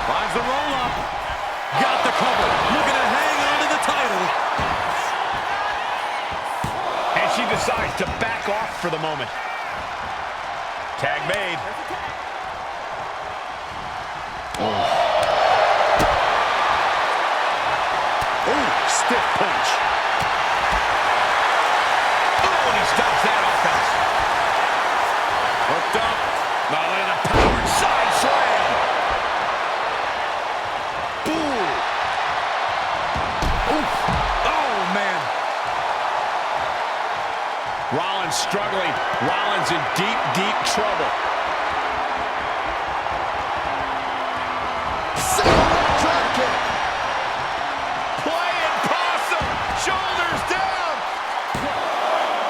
S3: Finds the roll-up. Got the cover. Looking to hang on to the title.
S10: And she decides to back off for the moment. Tag made.
S11: Ooh, stiff punch.
S10: Oh, and he stops that offense.
S3: Hooked up.
S10: Now in a powered side slam.
S11: Boom.
S10: Oof. Oh, man. Rollins struggling. Rollins in deep, deep trouble.
S11: Drop kick.
S10: Playing possum. Shoulders down.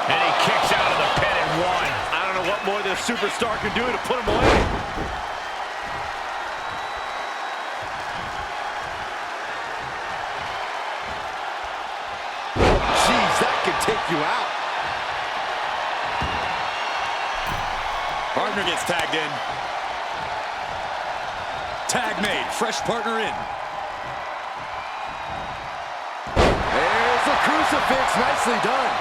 S10: And he kicks out of the pin and one.
S3: I don't know what more this superstar can do to put him away.
S11: Jeez, that could take you out.
S3: Partner gets tagged in. Tag made. Fresh partner in.
S11: There's a crucifix. Nicely done.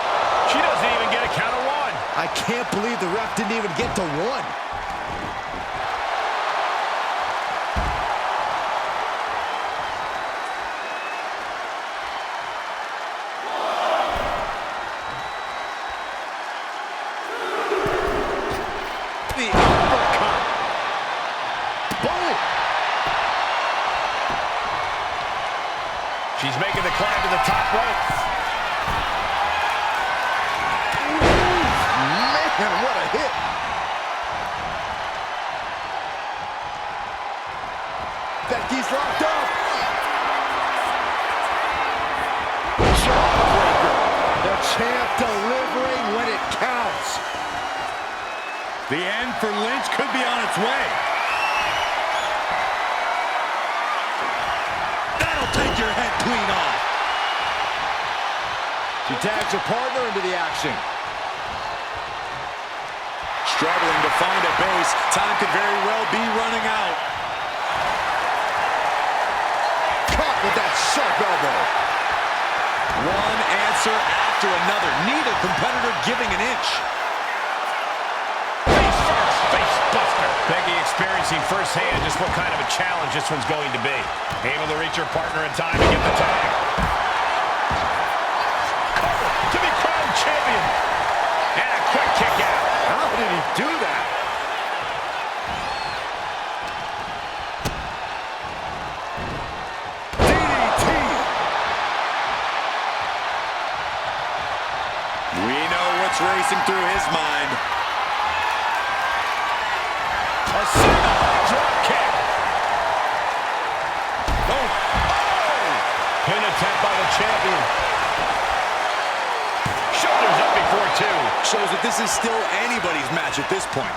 S10: She doesn't even get a count of one.
S11: I can't believe the ref didn't even get to one. The uppercut. Boom.
S10: She's making the climb to the top rope.
S11: Man, what a hit. Becky's locked up. Jawbreaker. The champ delivering when it counts.
S3: The end for Lynch could be on its way. That'll take your head clean off.
S11: She tags her partner into the action.
S3: Struggling to find a base. Time could very well be running out.
S11: Caught with that sharp elbow.
S3: One answer after another. Neither competitor giving an inch.
S10: Face first, face buster. Becky experiencing firsthand just what kind of a challenge this one's going to be. Able to reach her partner in time to get the tag. Cover to be crowned champion. And a quick kick out.
S11: How did he do that? DDT.
S3: We know what's racing through his mind.
S10: A single leg drop kick. Oh. Pin attempt by the champion. Shoulders up before two.
S3: shows that this is still anybody's match at this point.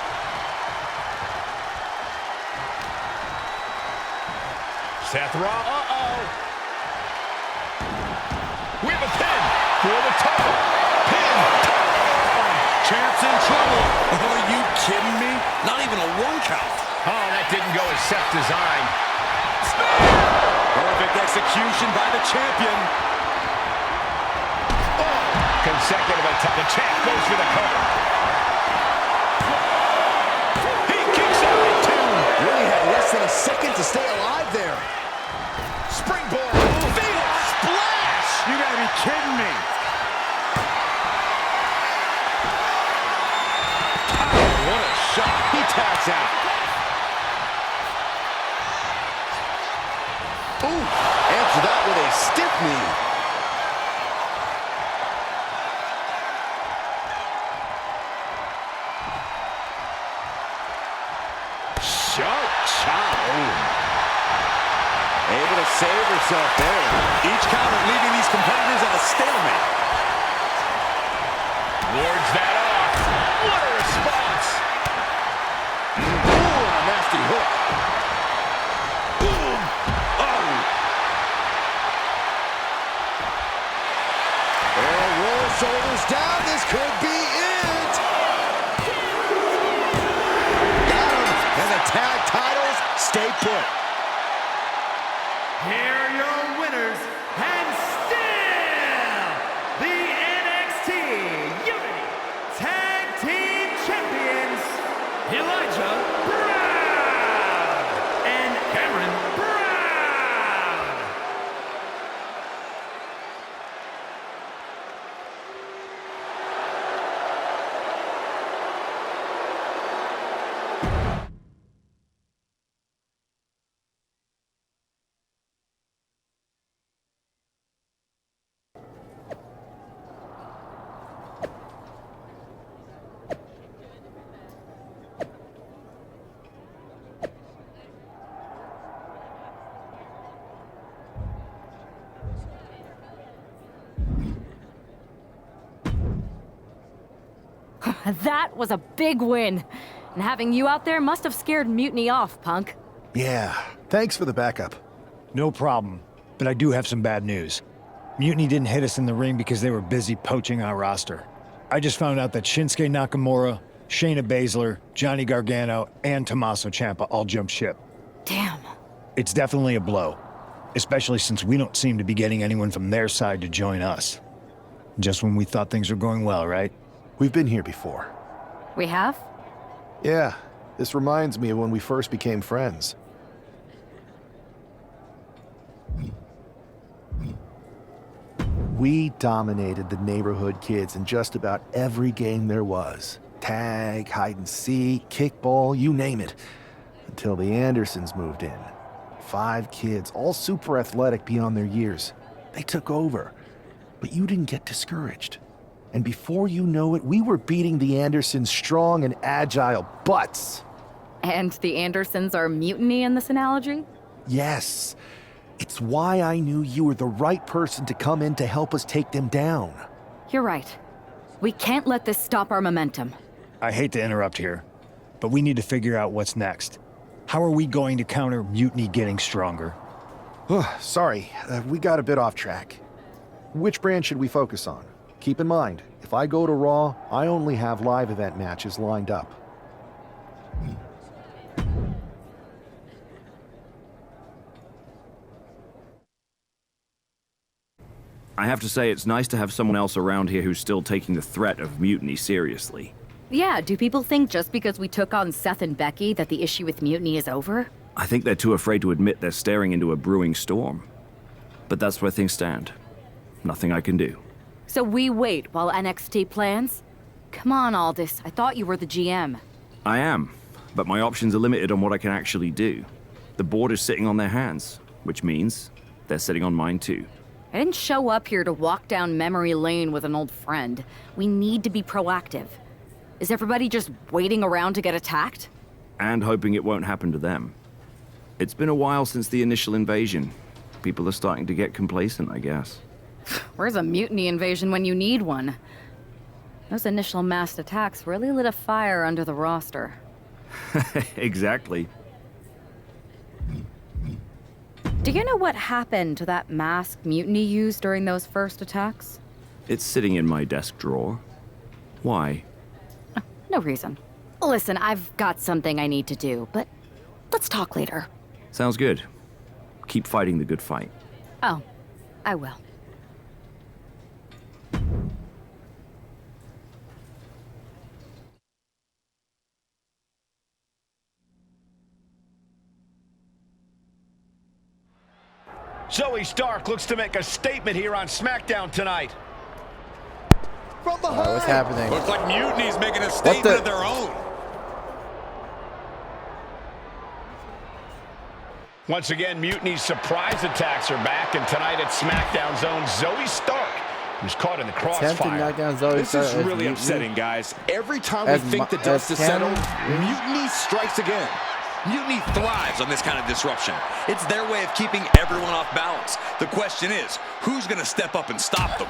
S10: Seth Rollins. Uh-oh. We have a pin for the title. Pin.
S3: Champ's in trouble. Are you kidding me? Not even a 1 count.
S10: Oh, that didn't go as Seth designed.
S3: Perfect execution by the champion.
S10: Consecutive attack. The champ goes for the cover.
S3: He kicks out at 2.
S11: Really had less than a second to stay alive there.
S3: Springboard. Fatal splash.
S10: You gotta be kidding me.
S3: Oh, what a shot. He taps out.
S11: Ooh, answer that with a stiff knee.
S3: Sharp chop. Able to save herself there. Each counter leaving these competitors at a stalemate.
S10: Wards that off. What a response.
S11: Ooh, a nasty hook.
S3: Boom. Oh.
S11: Roll shoulders down. This could be it. Got him. And the tag titles stay put.
S4: Here are your winners, and still the NXT Unity Tag Team Champions, Elijah Brown and Kamaryn Brown.
S12: That was a big win. And having you out there must have scared Mutiny off, punk.
S5: Yeah, thanks for the backup.
S14: No problem. But I do have some bad news. Mutiny didn't hit us in the ring because they were busy poaching our roster. I just found out that Shinsuke Nakamura, Shayna Baszler, Johnny Gargano, and Tommaso Ciampa all jumped ship.
S12: Damn.
S14: It's definitely a blow. Especially since we don't seem to be getting anyone from their side to join us. Just when we thought things were going well, right?
S5: We've been here before.
S12: We have?
S5: Yeah, this reminds me of when we first became friends. We dominated the neighborhood kids in just about every game there was. Tag, hide and seek, kickball, you name it. Until the Andersons moved in. 5 kids, all super athletic beyond their years. They took over. But you didn't get discouraged. And before you know it, we were beating the Andersons' strong and agile butts.
S12: And the Andersons are Mutiny in this analogy?
S5: Yes. It's why I knew you were the right person to come in to help us take them down.
S12: You're right. We can't let this stop our momentum.
S14: I hate to interrupt here, but we need to figure out what's next. How are we going to counter Mutiny getting stronger?
S5: Sorry, we got a bit off track. Which brand should we focus on? Keep in mind, if I go to Raw, I only have live event matches lined up.
S17: I have to say, it's nice to have someone else around here who's still taking the threat of Mutiny seriously.
S12: Yeah, do people think just because we took on Seth and Becky that the issue with Mutiny is over?
S17: I think they're too afraid to admit they're staring into a brewing storm. But that's where things stand. Nothing I can do.
S12: So we wait while NXT plans? Come on, Aldis. I thought you were the GM.
S17: I am, but my options are limited on what I can actually do. The board is sitting on their hands, which means they're sitting on mine too.
S12: I didn't show up here to walk down memory lane with an old friend. We need to be proactive. Is everybody just waiting around to get attacked?
S17: And hoping it won't happen to them. It's been a while since the initial invasion. People are starting to get complacent, I guess.
S12: Where's a Mutiny invasion when you need one? Those initial masked attacks really lit a fire under the roster.
S17: Exactly.
S12: Do you know what happened to that mask Mutiny used during those first attacks?
S17: It's sitting in my desk drawer. Why?
S12: No reason. Listen, I've got something I need to do, but let's talk later.
S17: Sounds good. Keep fighting the good fight.
S12: Oh, I will.
S10: Zoe Stark looks to make a statement here on SmackDown tonight.
S2: From behind. What's happening?
S3: Looks like Mutiny's making a statement of their own.
S10: Once again, Mutiny's surprise attacks are back, and tonight at SmackDown Zone, Zoe Stark was caught in the crossfire.
S3: This is really upsetting, guys. Every time we think the dust is settled, Mutiny strikes again. Mutiny thrives on this kind of disruption. It's their way of keeping everyone off balance. The question is, who's going to step up and stop them?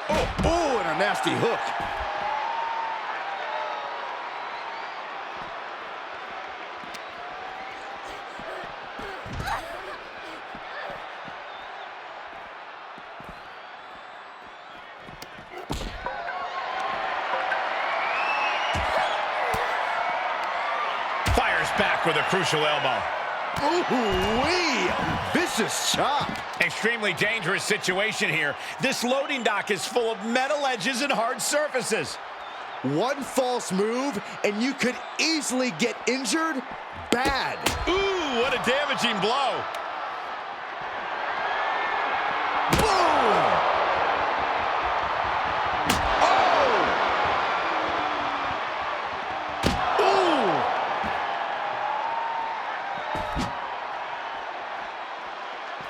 S10: Oh, and a nasty hook. Fires back with a crucial elbow.
S11: Ooh-wee! Vicious chop.
S10: Extremely dangerous situation here. This loading dock is full of metal edges and hard surfaces.
S11: One false move, and you could easily get injured bad.
S10: Ooh, what a damaging blow.
S11: Boom!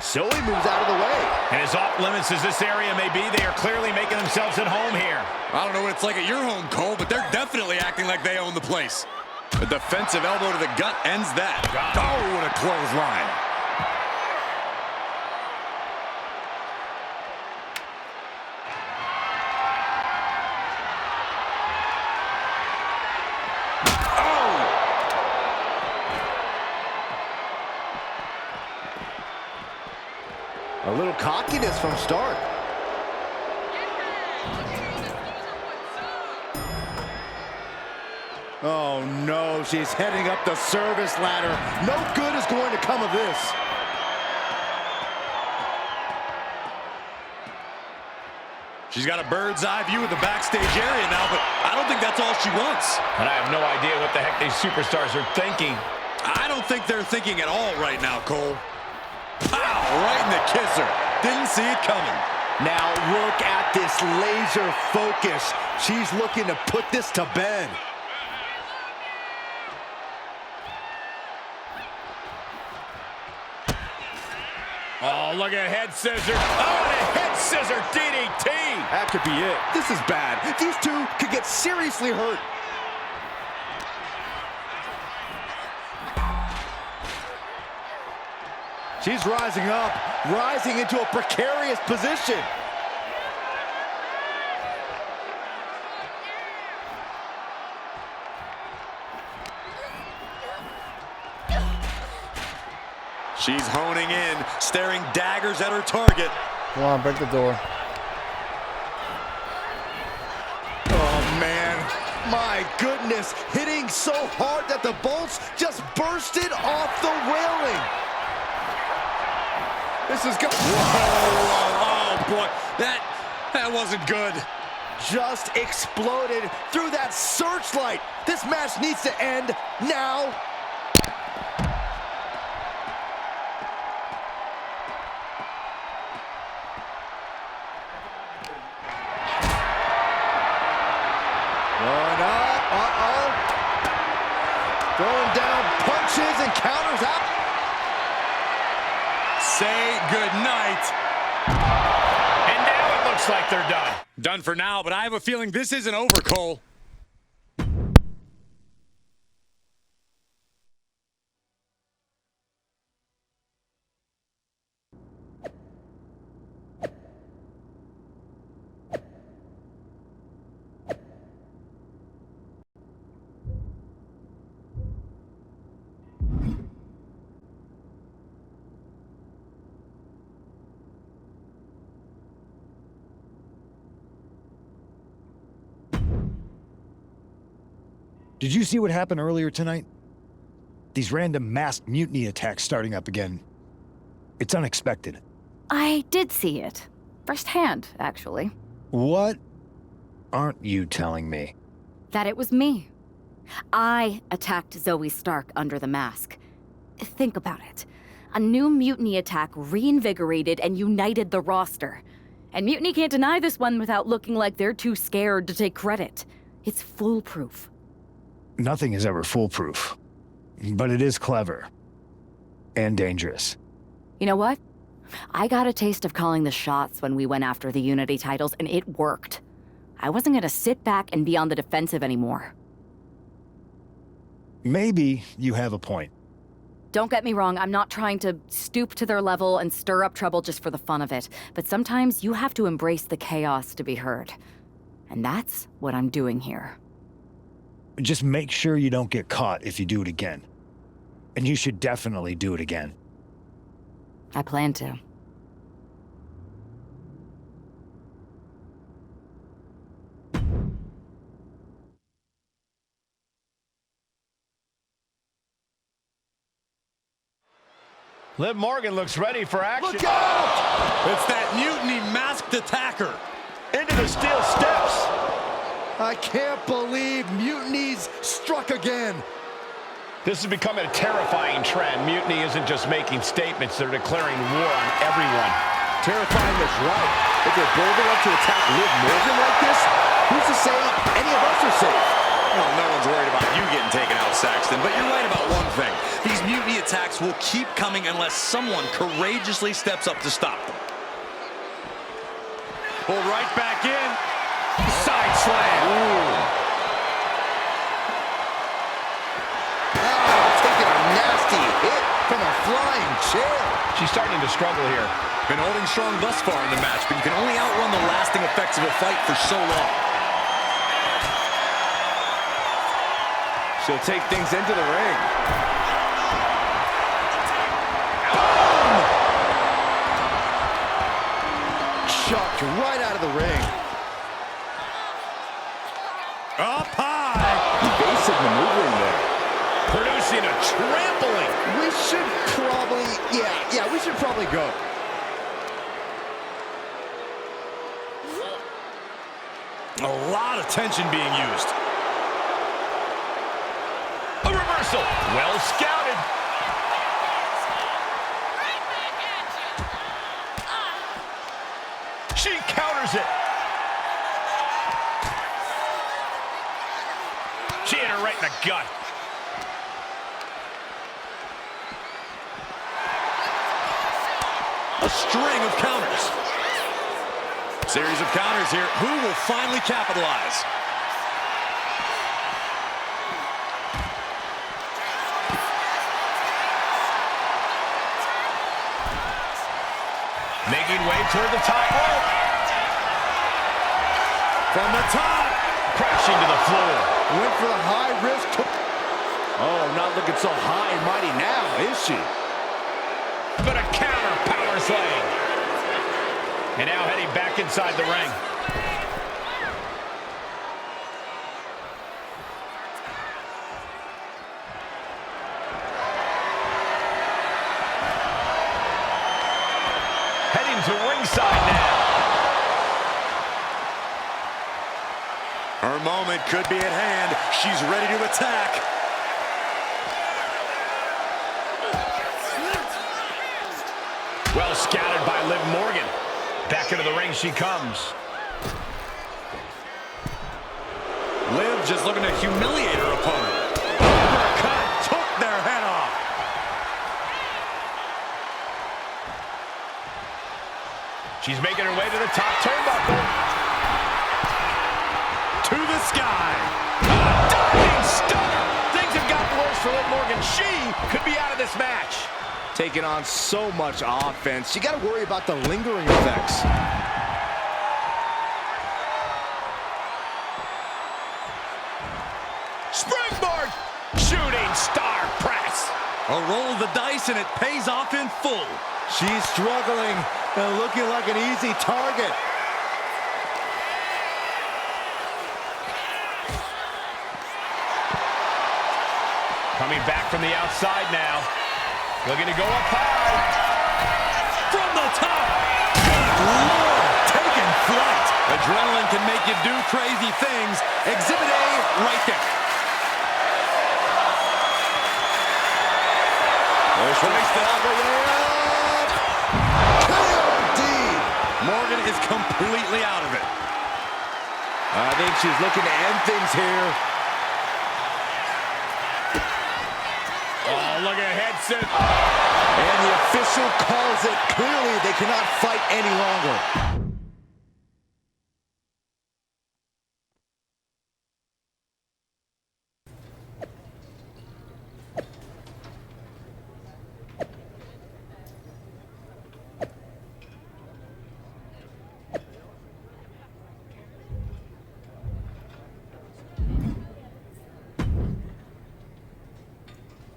S10: Zoe moves out of the way. And as off limits as this area may be, they are clearly making themselves at home here.
S3: I don't know what it's like at your home, Cole, but they're definitely acting like they own the place. A defensive elbow to the gut ends that. Oh, what a clothesline.
S11: A little cockiness from Stark. Oh no, she's heading up the service ladder. No good is going to come of this.
S3: She's got a bird's eye view of the backstage area now, but I don't think that's all she wants.
S10: And I have no idea what the heck these superstars are thinking.
S3: I don't think they're thinking at all right now, Cole. Pow! Right in the kisser. Didn't see it coming.
S11: Now look at this laser focus. She's looking to put this to bed.
S10: Oh, look at head scissor. Oh, and a head scissor DDT.
S11: That could be it. This is bad. These two could get seriously hurt. She's rising up, rising into a precarious position.
S3: She's honing in, staring daggers at her target.
S2: Come on, break the door.
S11: Oh, man. My goodness. Hitting so hard that the bolts just bursted off the railing. This is good.
S3: Whoa, oh, boy. That wasn't good.
S11: Just exploded through that searchlight. This match needs to end now. Going up, throwing down punches and counters out.
S3: Say goodnight.
S10: And now it looks like they're done.
S3: Done for now, but I have a feeling this isn't over, Cole.
S14: Did you see what happened earlier tonight? These random masked mutiny attacks starting up again. It's unexpected.
S12: I did see it. Firsthand, actually.
S14: What aren't you telling me?
S12: That it was me. I attacked Zoe Stark under the mask. Think about it. A new mutiny attack reinvigorated and united the roster. And Mutiny can't deny this one without looking like they're too scared to take credit. It's foolproof.
S14: Nothing is ever foolproof. But it is clever. And dangerous.
S12: You know what? I got a taste of calling the shots when we went after the Unity titles, and it worked. I wasn't gonna sit back and be on the defensive anymore.
S14: Maybe you have a point.
S12: Don't get me wrong, I'm not trying to stoop to their level and stir up trouble just for the fun of it, but sometimes you have to embrace the chaos to be heard. And that's what I'm doing here.
S14: Just make sure you don't get caught if you do it again. And you should definitely do it again.
S12: I plan to.
S10: Liv Morgan looks ready for action.
S3: Look out! It's that Mutiny masked attacker.
S10: Into the steel steps.
S11: I can't believe Mutiny's struck again.
S10: This is becoming a terrifying trend. Mutiny isn't just making statements, they're declaring war on everyone.
S11: Terrifying is right. If they're bold enough to attack Liv Morgan like this, who's to say any of us are safe?
S3: Well, no one's worried about you getting taken out, Saxton, but you're right about one thing. These mutiny attacks will keep coming unless someone courageously steps up to stop them. Pull right back in. Side slam.
S11: Taking a nasty hit from a flying chair.
S10: She's starting to struggle here.
S3: Been holding strong thus far in the match, but you can only outrun the lasting effects of a fight for so long.
S11: She'll take things into the ring. Chucked right out of the ring.
S3: Up high.
S11: Evasive maneuvering there.
S10: Producing a trampling.
S11: We should probably, yeah, we should probably go.
S3: A lot of tension being used.
S10: A reversal. Well scouted. She counters it. She hit her right in the gut.
S3: A string of counters. Series of counters here. Who will finally capitalize?
S10: Making way toward the top rope.
S3: From the top.
S10: Crashing to the floor.
S11: Went for the high risk. Oh, not looking so high and mighty now, is she?
S10: But a counter power slam. And now heading back inside the ring. Heading to ringside now.
S3: Her moment could be at hand. She's ready to attack.
S10: Well scouted by Liv Morgan. Back into the ring she comes.
S3: Liv just looking to humiliate her opponent. Uppercut took their head off.
S10: She's making her way to the top turnbuckle.
S3: To the sky.
S10: A diving stunner. Things have gotten worse for Liv Morgan. She could be out of this match.
S11: Taking on so much offense, you got to worry about the lingering effects.
S10: Springboard. Shooting star press.
S3: A roll of the dice and it pays off in full.
S11: She's struggling and looking like an easy target.
S10: Coming back from the outside now. Looking to go up high.
S3: From the top. Good Lord, taking flight. Adrenaline can make you do crazy things. Exhibit A right there. Hoist it all the way up. KOD. Morgan is completely out of it. I think she's looking to end things here.
S10: Oh, look at Henson.
S11: And the official calls it. Clearly, they cannot fight any longer.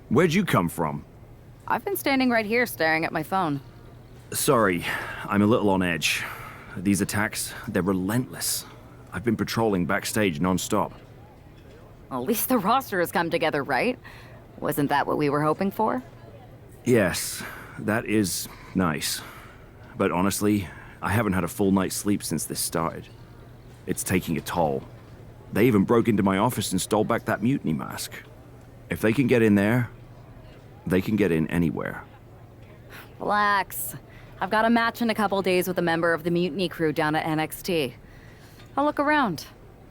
S17: Where'd you come from?
S12: I've been standing right here staring at my phone.
S17: Sorry, I'm a little on edge. These attacks, they're relentless. I've been patrolling backstage non-stop.
S12: Well, at least the roster has come together, right? Wasn't that what we were hoping for?
S17: Yes, that is nice. But honestly, I haven't had a full night's sleep since this started. It's taking a toll. They even broke into my office and stole back that mutiny mask. If they can get in there, they can get in anywhere.
S12: Relax. I've got a match in a couple days with a member of the Mutiny crew down at NXT. I'll look around.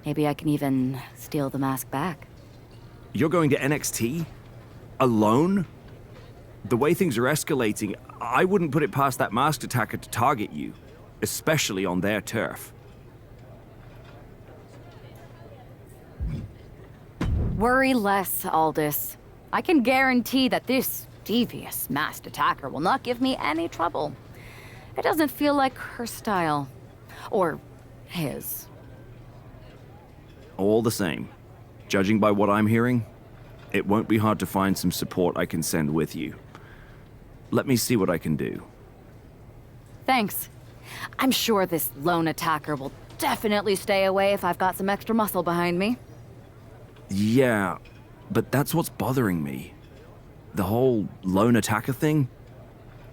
S12: Maybe I can even steal the mask back.
S17: You're going to NXT? Alone? The way things are escalating, I wouldn't put it past that masked attacker to target you, especially on their turf.
S12: Worry less, Aldous. I can guarantee that this devious masked attacker will not give me any trouble. It doesn't feel like her style. Or his.
S17: All the same, judging by what I'm hearing, it won't be hard to find some support I can send with you. Let me see what I can do.
S12: Thanks. I'm sure this lone attacker will definitely stay away if I've got some extra muscle behind me.
S17: Yeah, but that's what's bothering me. The whole lone attacker thing?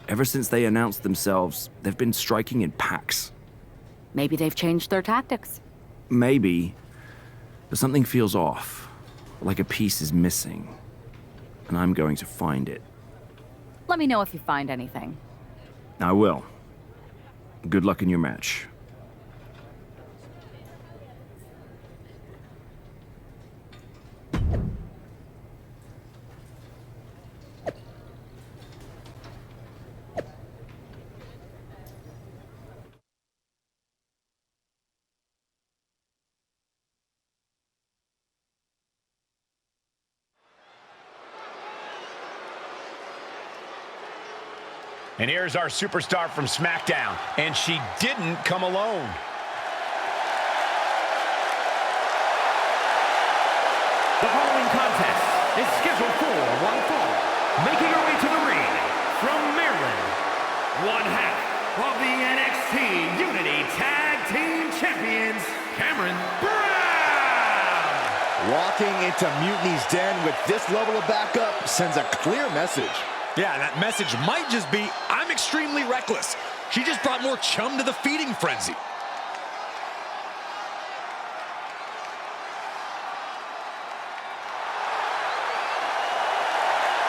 S17: Ever since they announced themselves, they've been striking in packs.
S12: Maybe they've changed their tactics.
S17: Maybe, but something feels off. Like a piece is missing. And I'm going to find it.
S12: Let me know if you find anything.
S17: I will. Good luck in your match.
S10: And here's our superstar from SmackDown. And she didn't come alone.
S4: The following contest is scheduled for one fall. Making her way to the ring from Maryland, one half of the NXT Unity Tag Team Champions, Kamaryn.
S11: Walking into Mutiny's den with this level of backup sends a clear message.
S3: Yeah, that message might just be, I'm extremely reckless. She just brought more chum to the feeding frenzy.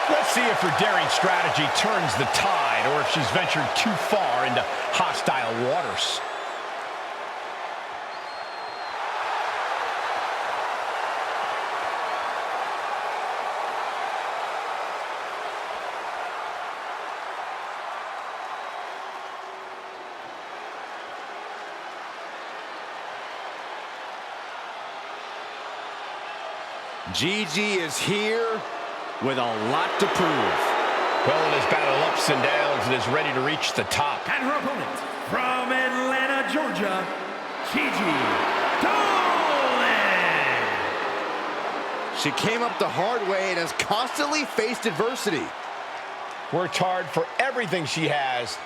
S10: Let's see if her daring strategy turns the tide or if she's ventured too far into hostile waters.
S11: Gigi is here with a lot to prove.
S10: Well, in his battle ups and downs and is ready to reach the top.
S4: And her opponent from Atlanta, Georgia, Gigi Dolan.
S11: She came up the hard way and has constantly faced adversity.
S10: Worked hard for everything she has,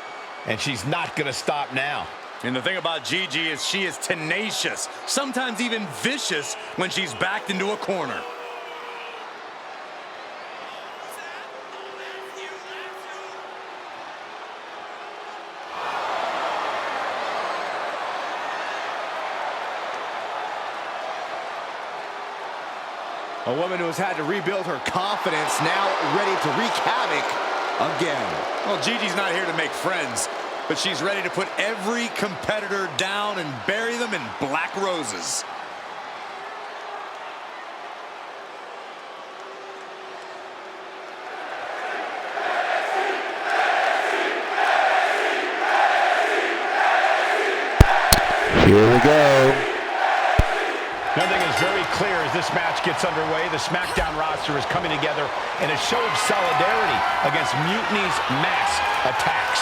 S10: and she's not going to stop now.
S3: And the thing about Gigi is she is tenacious, sometimes even vicious when she's backed into a corner.
S11: A woman who has had to rebuild her confidence, now ready to wreak havoc again.
S3: Well, Gigi's not here to make friends, but she's ready to put every competitor down and bury them in black roses.
S13: Here we go.
S10: One thing is very clear as this match gets underway. The SmackDown roster is coming together in a show of solidarity against Mutiny's mass attacks.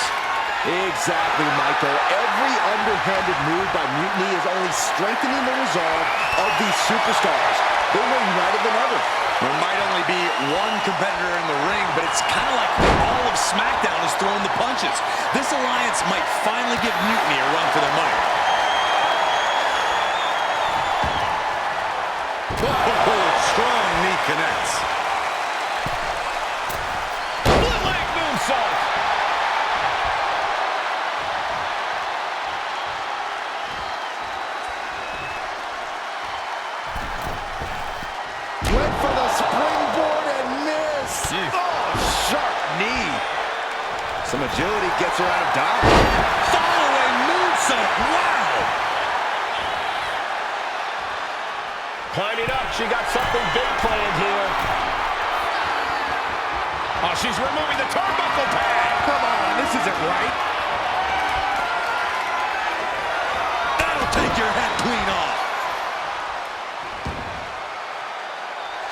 S11: Exactly, Michael. Every underhanded move by Mutiny is only strengthening the resolve of these superstars. They're more united than ever.
S3: There might only be one competitor in the ring, but it's kind of like all of SmackDown is throwing the punches. This alliance might finally give Mutiny a run for their money. Strong knee connects.
S10: Split leg moonsault.
S11: Went for the springboard and missed.
S3: Oh, sharp knee. Some agility gets her out of dodge. Follow-away moonsault. Wow.
S10: Climbing up, she got something big planned here. Oh, she's removing the turnbuckle pad.
S3: Come on, this isn't right. That'll take your head clean off.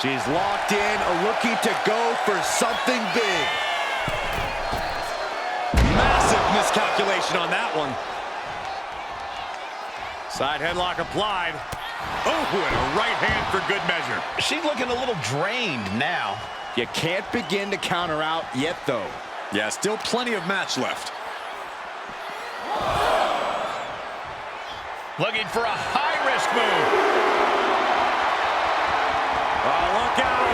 S11: She's locked in, looking to go for something big.
S3: Massive miscalculation on that one. Side headlock applied. Oh, and a right hand for good measure.
S10: She's looking a little drained now.
S11: You can't begin to counter out yet, though.
S3: Yeah, still plenty of match left.
S10: Looking for a high-risk move.
S3: Oh, look out.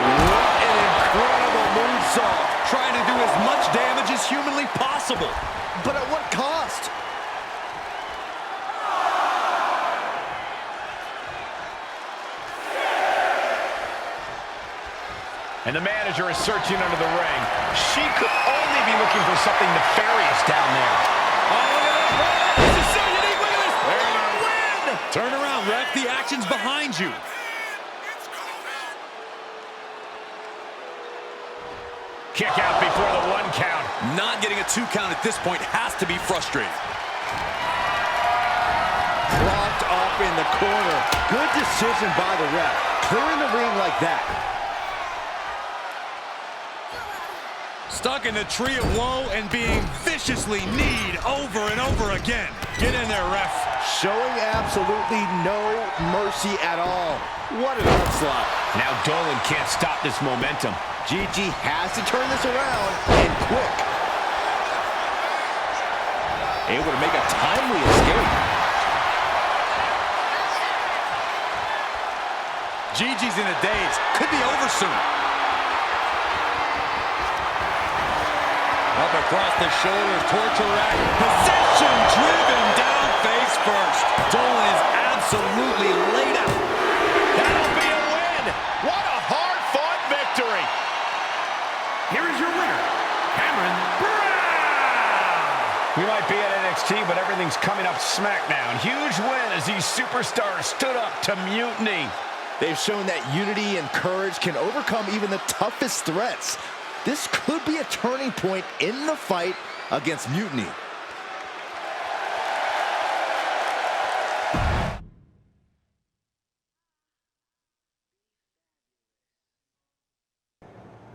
S3: What an incredible moonsault. Trying to do as much damage as humanly possible.
S11: But at what cost?
S10: And the manager is searching under the ring. She could only be looking for something nefarious down there.
S3: Oh, look at this. This is so unique. Look at this. Win. Turn around, ref. The action's behind you.
S10: Kick out before the 1 count.
S3: Not getting a 2 count at this point has to be frustrating.
S11: Propped up in the corner. Good decision by the ref. Clearing the ring like that.
S3: Stuck in the tree of woe and being viciously kneed over and over again. Get in there, ref.
S11: Showing absolutely no mercy at all. What an onslaught.
S10: Now Dolan can't stop this momentum.
S11: Gigi has to turn this around, and quick. Able to make a timely escape.
S3: Gigi's in a daze. Could be over soon. Up across the shoulders, torture rack. Possession driven down face first. Dolan is absolutely laid out.
S10: That'll be a win. What a hard-fought victory. Here is your winner, Kamaryn. We might be at NXT, but everything's coming up SmackDown. Huge win as these superstars stood up to Mutiny.
S11: They've shown that unity and courage can overcome even the toughest threats. This could be a turning point in the fight against Mutiny.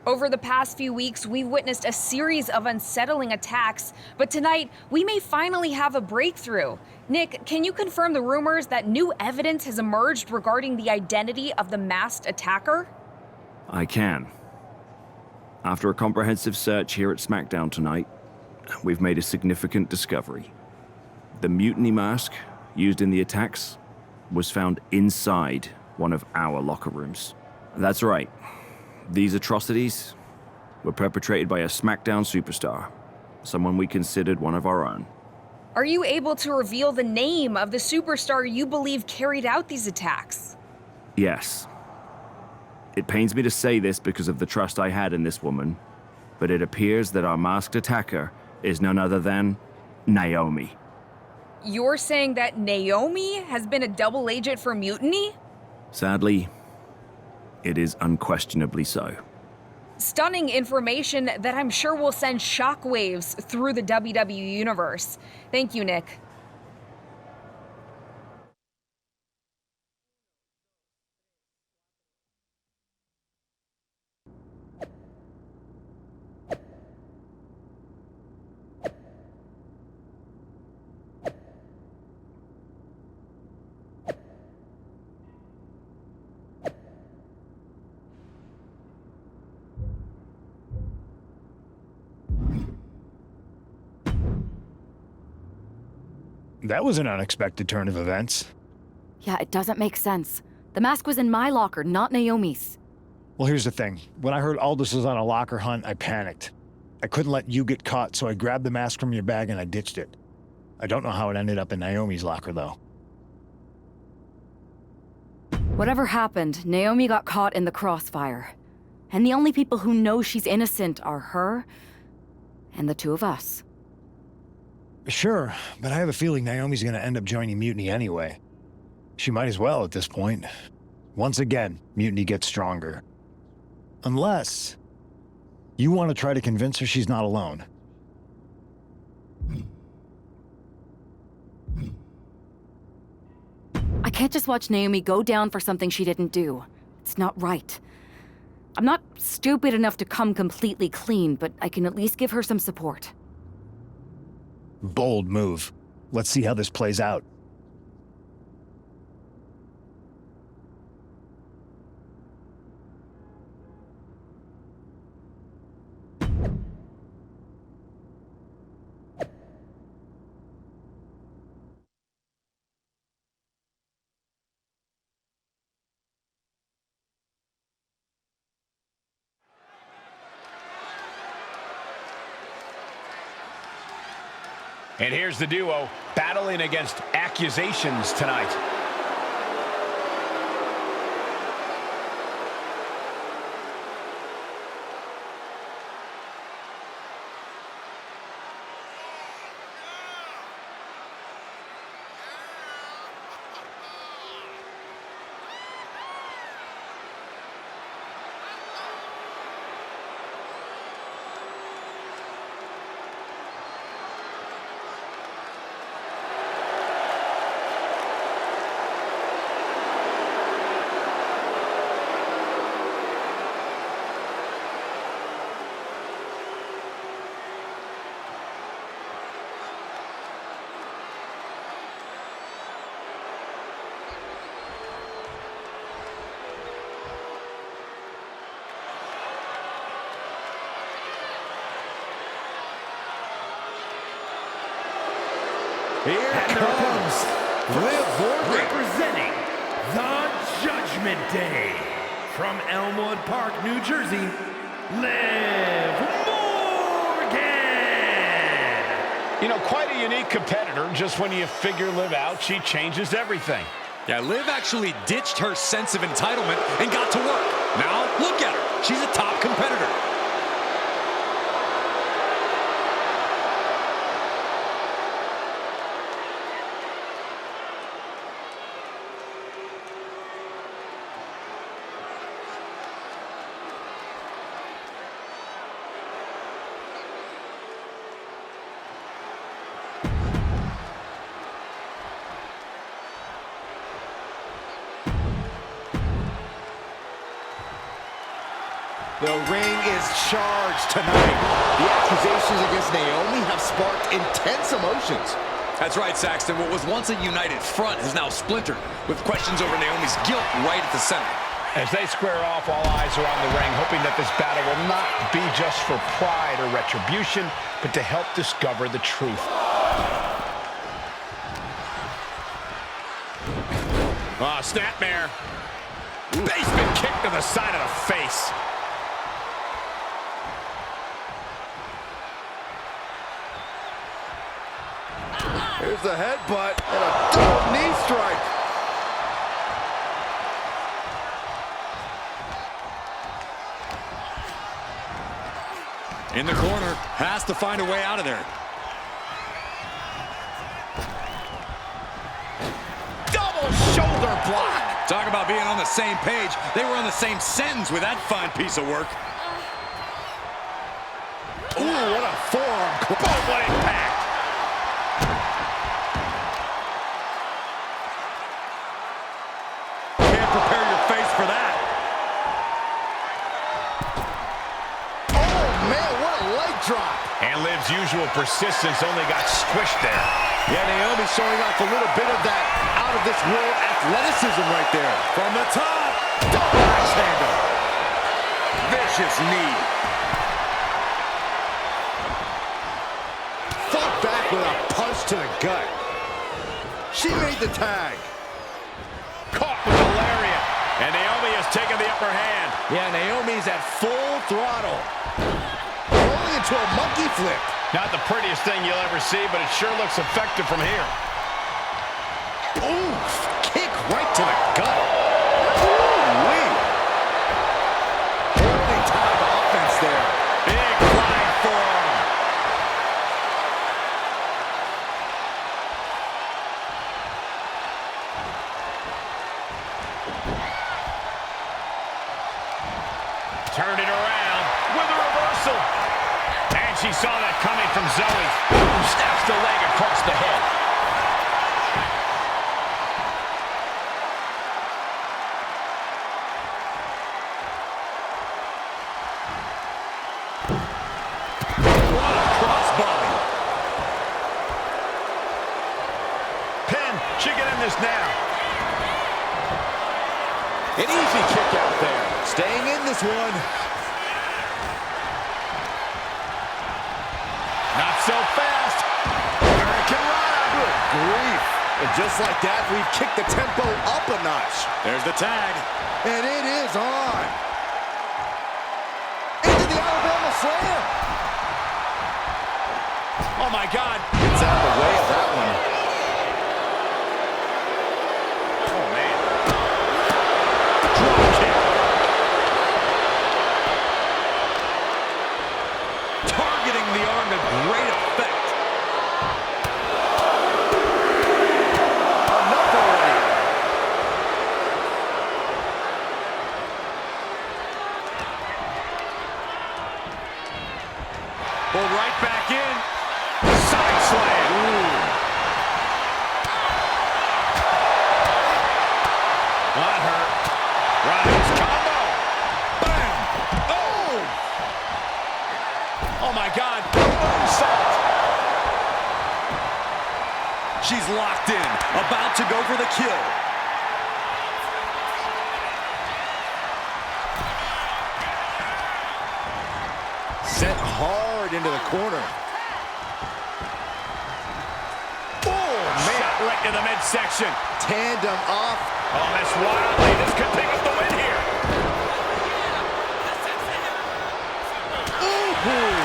S18: Over the past few weeks, we've witnessed a series of unsettling attacks, but tonight, we may finally have a breakthrough. Nick, can you confirm the rumors that new evidence has emerged regarding the identity of the masked attacker?
S17: I can. After a comprehensive search here at SmackDown tonight, we've made a significant discovery. The Mutiny mask used in the attacks was found inside one of our locker rooms. That's right. These atrocities were perpetrated by a SmackDown superstar, someone we considered one of our own.
S18: Are you able to reveal the name of the superstar you believe carried out these attacks?
S17: Yes. It pains me to say this because of the trust I had in this woman, but it appears that our masked attacker is none other than Naomi.
S18: You're saying that Naomi has been a double agent for Mutiny?
S17: Sadly, it is unquestionably so.
S18: Stunning information that I'm sure will send shockwaves through the WWE universe. Thank you, Nick.
S14: That was an unexpected turn of events.
S12: Yeah, it doesn't make sense. The mask was in my locker, not Naomi's.
S14: Well, here's the thing. When I heard Aldous was on a locker hunt, I panicked. I couldn't let you get caught, so I grabbed the mask from your bag and I ditched it. I don't know how it ended up in Naomi's locker, though.
S12: Whatever happened, Naomi got caught in the crossfire. And the only people who know she's innocent are her and the two of us.
S14: Sure, but I have a feeling Naomi's gonna end up joining Mutiny anyway. She might as well at this point. Once again, Mutiny gets stronger. Unless you want to try to convince her she's not alone.
S12: I can't just watch Naomi go down for something she didn't do. It's not right. I'm not stupid enough to come completely clean, but I can at least give her some support.
S14: Bold move. Let's see how this plays out.
S10: And here's the duo battling against accusations tonight.
S4: Here comes Liv Morgan, representing the Judgment Day from Elmwood Park, New Jersey, Liv Morgan.
S10: You know, quite a unique competitor. Just when you figure Liv out, she changes everything.
S3: Yeah, Liv actually ditched her sense of entitlement and got to work. Now, look at her. She's a top competitor.
S11: The ring is charged tonight. The accusations against Naomi have sparked intense emotions.
S3: That's right, Saxton. What was once a united front has now splintered, with questions over Naomi's guilt right at the center.
S10: As they square off, all eyes are on the ring, hoping that this battle will not be just for pride or retribution, but to help discover the truth. Snapmare. Basement kick to the side of the face.
S11: Here's the headbutt and a double knee strike.
S3: In the corner, has to find a way out of there. Double shoulder block. Talk about being on the same page. They were on the same sentence with that fine piece of work. Ooh, what a forearm. Boom, what impact. Can't prepare your face for that.
S11: Oh, man, what a leg drop.
S10: And Liv's usual persistence only got squished there.
S11: Yeah, Naomi showing off a little bit of that out-of-this-world athleticism right there.
S3: From the top, double axe handle. Vicious knee.
S11: Fought back with a punch to the gut. She made the tag.
S10: Caught with the lariat. And Naomi has taken the upper hand.
S11: Yeah, Naomi's at full throttle. Rolling into a monkey flip.
S10: Not the prettiest thing you'll ever see, but it sure looks effective from here.
S11: Ooh, kick right to the gut. Ooh-wee. Holding time offense there.
S10: Big flying forearm. Turned it around with a reversal. And she saw that coming from Zoe. Boom, snaps the leg across the head.
S3: What a crossbody.
S10: Pin, she can end this now.
S11: An easy kick out there. Staying in this one.
S10: Not so fast. Hurricane Rana.
S11: Good grief. And just like that, we've kicked the tempo up a notch.
S3: There's the tag.
S11: And it is on. Into the Alabama Slam.
S10: Oh, my God.
S11: Gets out of the way of that one.
S10: Oh, man. Drop kick.
S3: Targeting the arm to great effect.
S11: Enough already.
S3: Pulled right back in. Side slam.
S11: Ooh.
S10: Not hurt. Rise combo.
S3: Bam. Oh.
S10: Oh, my God. Moonsault.
S3: She's locked in. About to go for the kill.
S11: Sent hard into the corner.
S10: Shot right to the midsection.
S11: Tandem off.
S10: Oh, Miss Wiley, this could pick up the win here.
S11: Ooh.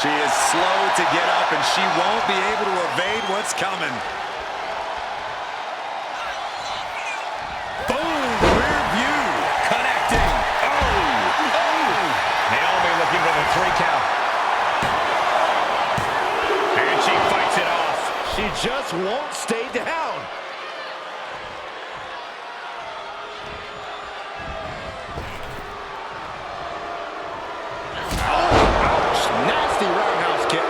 S3: She is slow to get up, and she won't be able to evade what's coming. Boom! Rear view. Connecting. Oh!
S10: Naomi looking for the 3 count. And she fights it off.
S11: She just won't stay down.
S3: Ouch! Nasty roundhouse kick.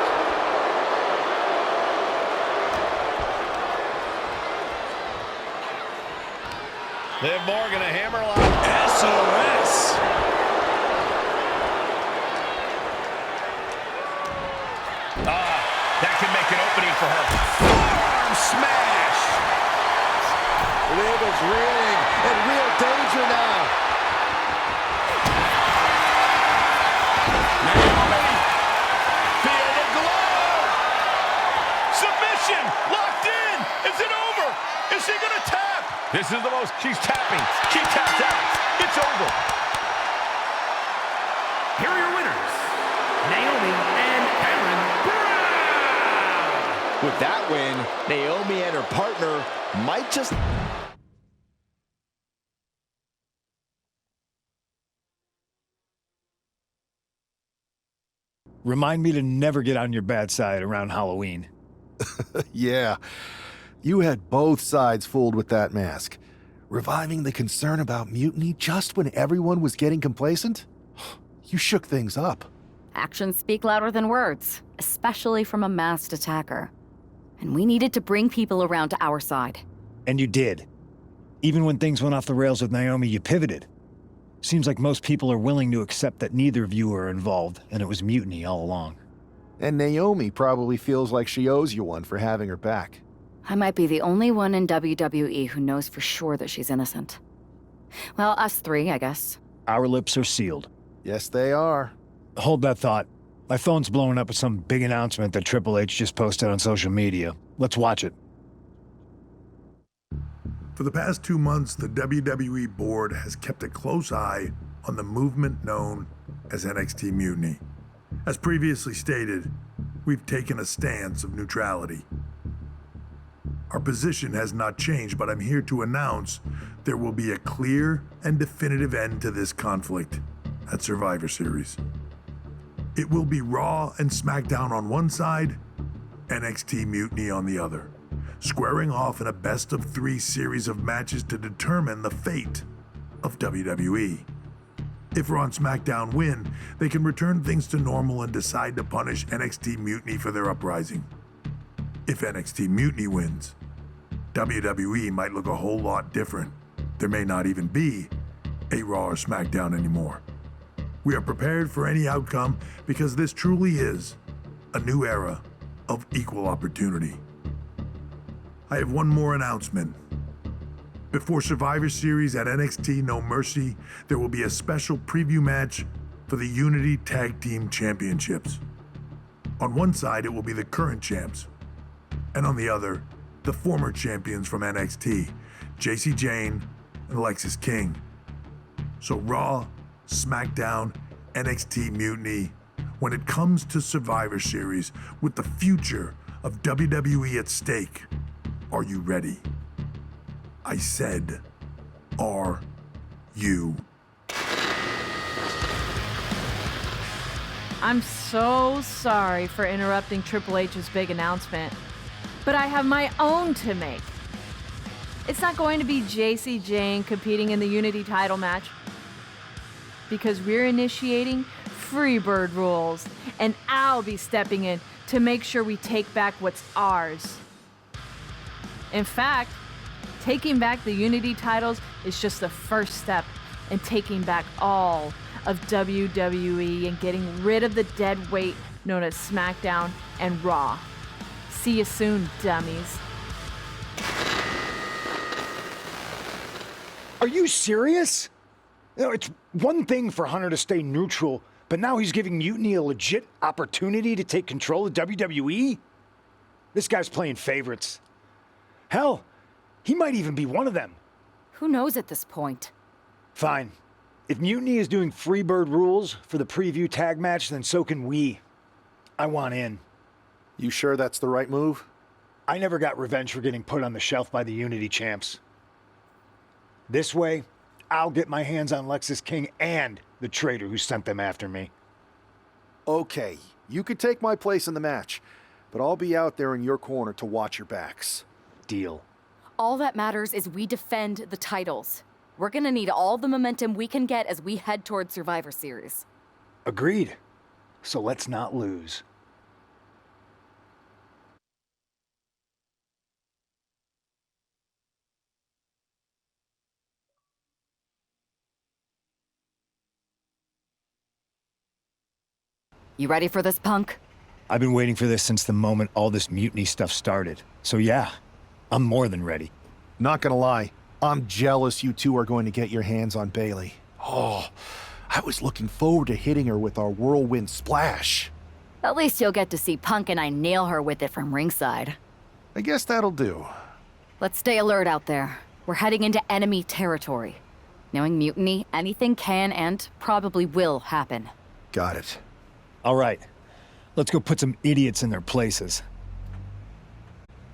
S10: Liv Morgan, a hammerlock.
S3: SOS.
S10: That can make an opening for her.
S3: Forearm smash.
S11: Liv is reeling in real danger now.
S10: Naomi. Feel the glow. Submission. Locked in. Is it over? Is she going to tap? This is the most. She's tapping. She taps out. It's over. Here are your winners, Naomi and Kamaryn.
S11: With that win, Naomi and her partner might just...
S14: Remind me to never get on your bad side around Halloween.
S5: Yeah, you had both sides fooled with that mask. Reviving the concern about mutiny just when everyone was getting complacent? You shook things up.
S12: Actions speak louder than words, especially from a masked attacker. And we needed to bring people around to our side.
S14: And you did. Even when things went off the rails with Naomi, you pivoted. Seems like most people are willing to accept that neither of you are involved, and it was mutiny all along.
S5: And Naomi probably feels like she owes you one for having her back.
S12: I might be the only one in WWE who knows for sure that she's innocent. Well, us three, I guess.
S14: Our lips are sealed.
S5: Yes, they are.
S14: Hold that thought. My phone's blowing up with some big announcement that Triple H just posted on social media. Let's watch it.
S19: For the past 2 months, the WWE board has kept a close eye on the movement known as NXT Mutiny. As previously stated, we've taken a stance of neutrality. Our position has not changed, but I'm here to announce there will be a clear and definitive end to this conflict at Survivor Series. It will be Raw and SmackDown on one side, NXT Mutiny on the other, squaring off in a best-of-3 series of matches to determine the fate of WWE. If Raw and SmackDown win, they can return things to normal and decide to punish NXT Mutiny for their uprising. If NXT Mutiny wins, WWE might look a whole lot different. There may not even be a Raw or SmackDown anymore. We are prepared for any outcome because this truly is a new era of equal opportunity. I have one more announcement. Before Survivor Series at NXT No Mercy, there will be a special preview match for the Unity Tag Team Championships. On one side, it will be the current champs, and on the other, the former champions from NXT, Jacy Jayne and Alexis King. So Raw, SmackDown, NXT Mutiny, when it comes to Survivor Series with the future of WWE at stake, are you ready? I said, are you?
S20: I'm so sorry for interrupting Triple H's big announcement, but I have my own to make. It's not going to be Jacy Jayne competing in the Unity title match, because we're initiating Freebird rules, and I'll be stepping in to make sure we take back what's ours. In fact, taking back the Unity titles is just the first step in taking back all of WWE and getting rid of the dead weight known as SmackDown and Raw. See you soon, dummies.
S14: Are you serious? You know, it's one thing for Hunter to stay neutral, but now he's giving Mutiny a legit opportunity to take control of WWE? This guy's playing favorites. Hell, he might even be one of them.
S12: Who knows at this point?
S14: Fine. If Mutiny is doing Freebird rules for the preview tag match, then so can we. I want in.
S5: You sure that's the right move?
S14: I never got revenge for getting put on the shelf by the Unity champs. This way, I'll get my hands on Alexis King and the traitor who sent them after me.
S5: Okay, you could take my place in the match, but I'll be out there in your corner to watch your backs.
S14: Deal.
S12: All that matters is we defend the titles. We're gonna need all the momentum we can get as we head toward Survivor Series.
S14: Agreed. So let's not lose.
S12: You ready for this, punk?
S14: I've been waiting for this since the moment all this mutiny stuff started. So yeah, I'm more than ready.
S5: Not gonna lie, I'm jealous you two are going to get your hands on Bayley. Oh, I was looking forward to hitting her with our whirlwind splash.
S12: At least you'll get to see Punk and I nail her with it from ringside.
S5: I guess that'll do.
S12: Let's stay alert out there. We're heading into enemy territory. Knowing Mutiny, anything can and probably will happen.
S5: Got it.
S14: All right. Let's go put some idiots in their places.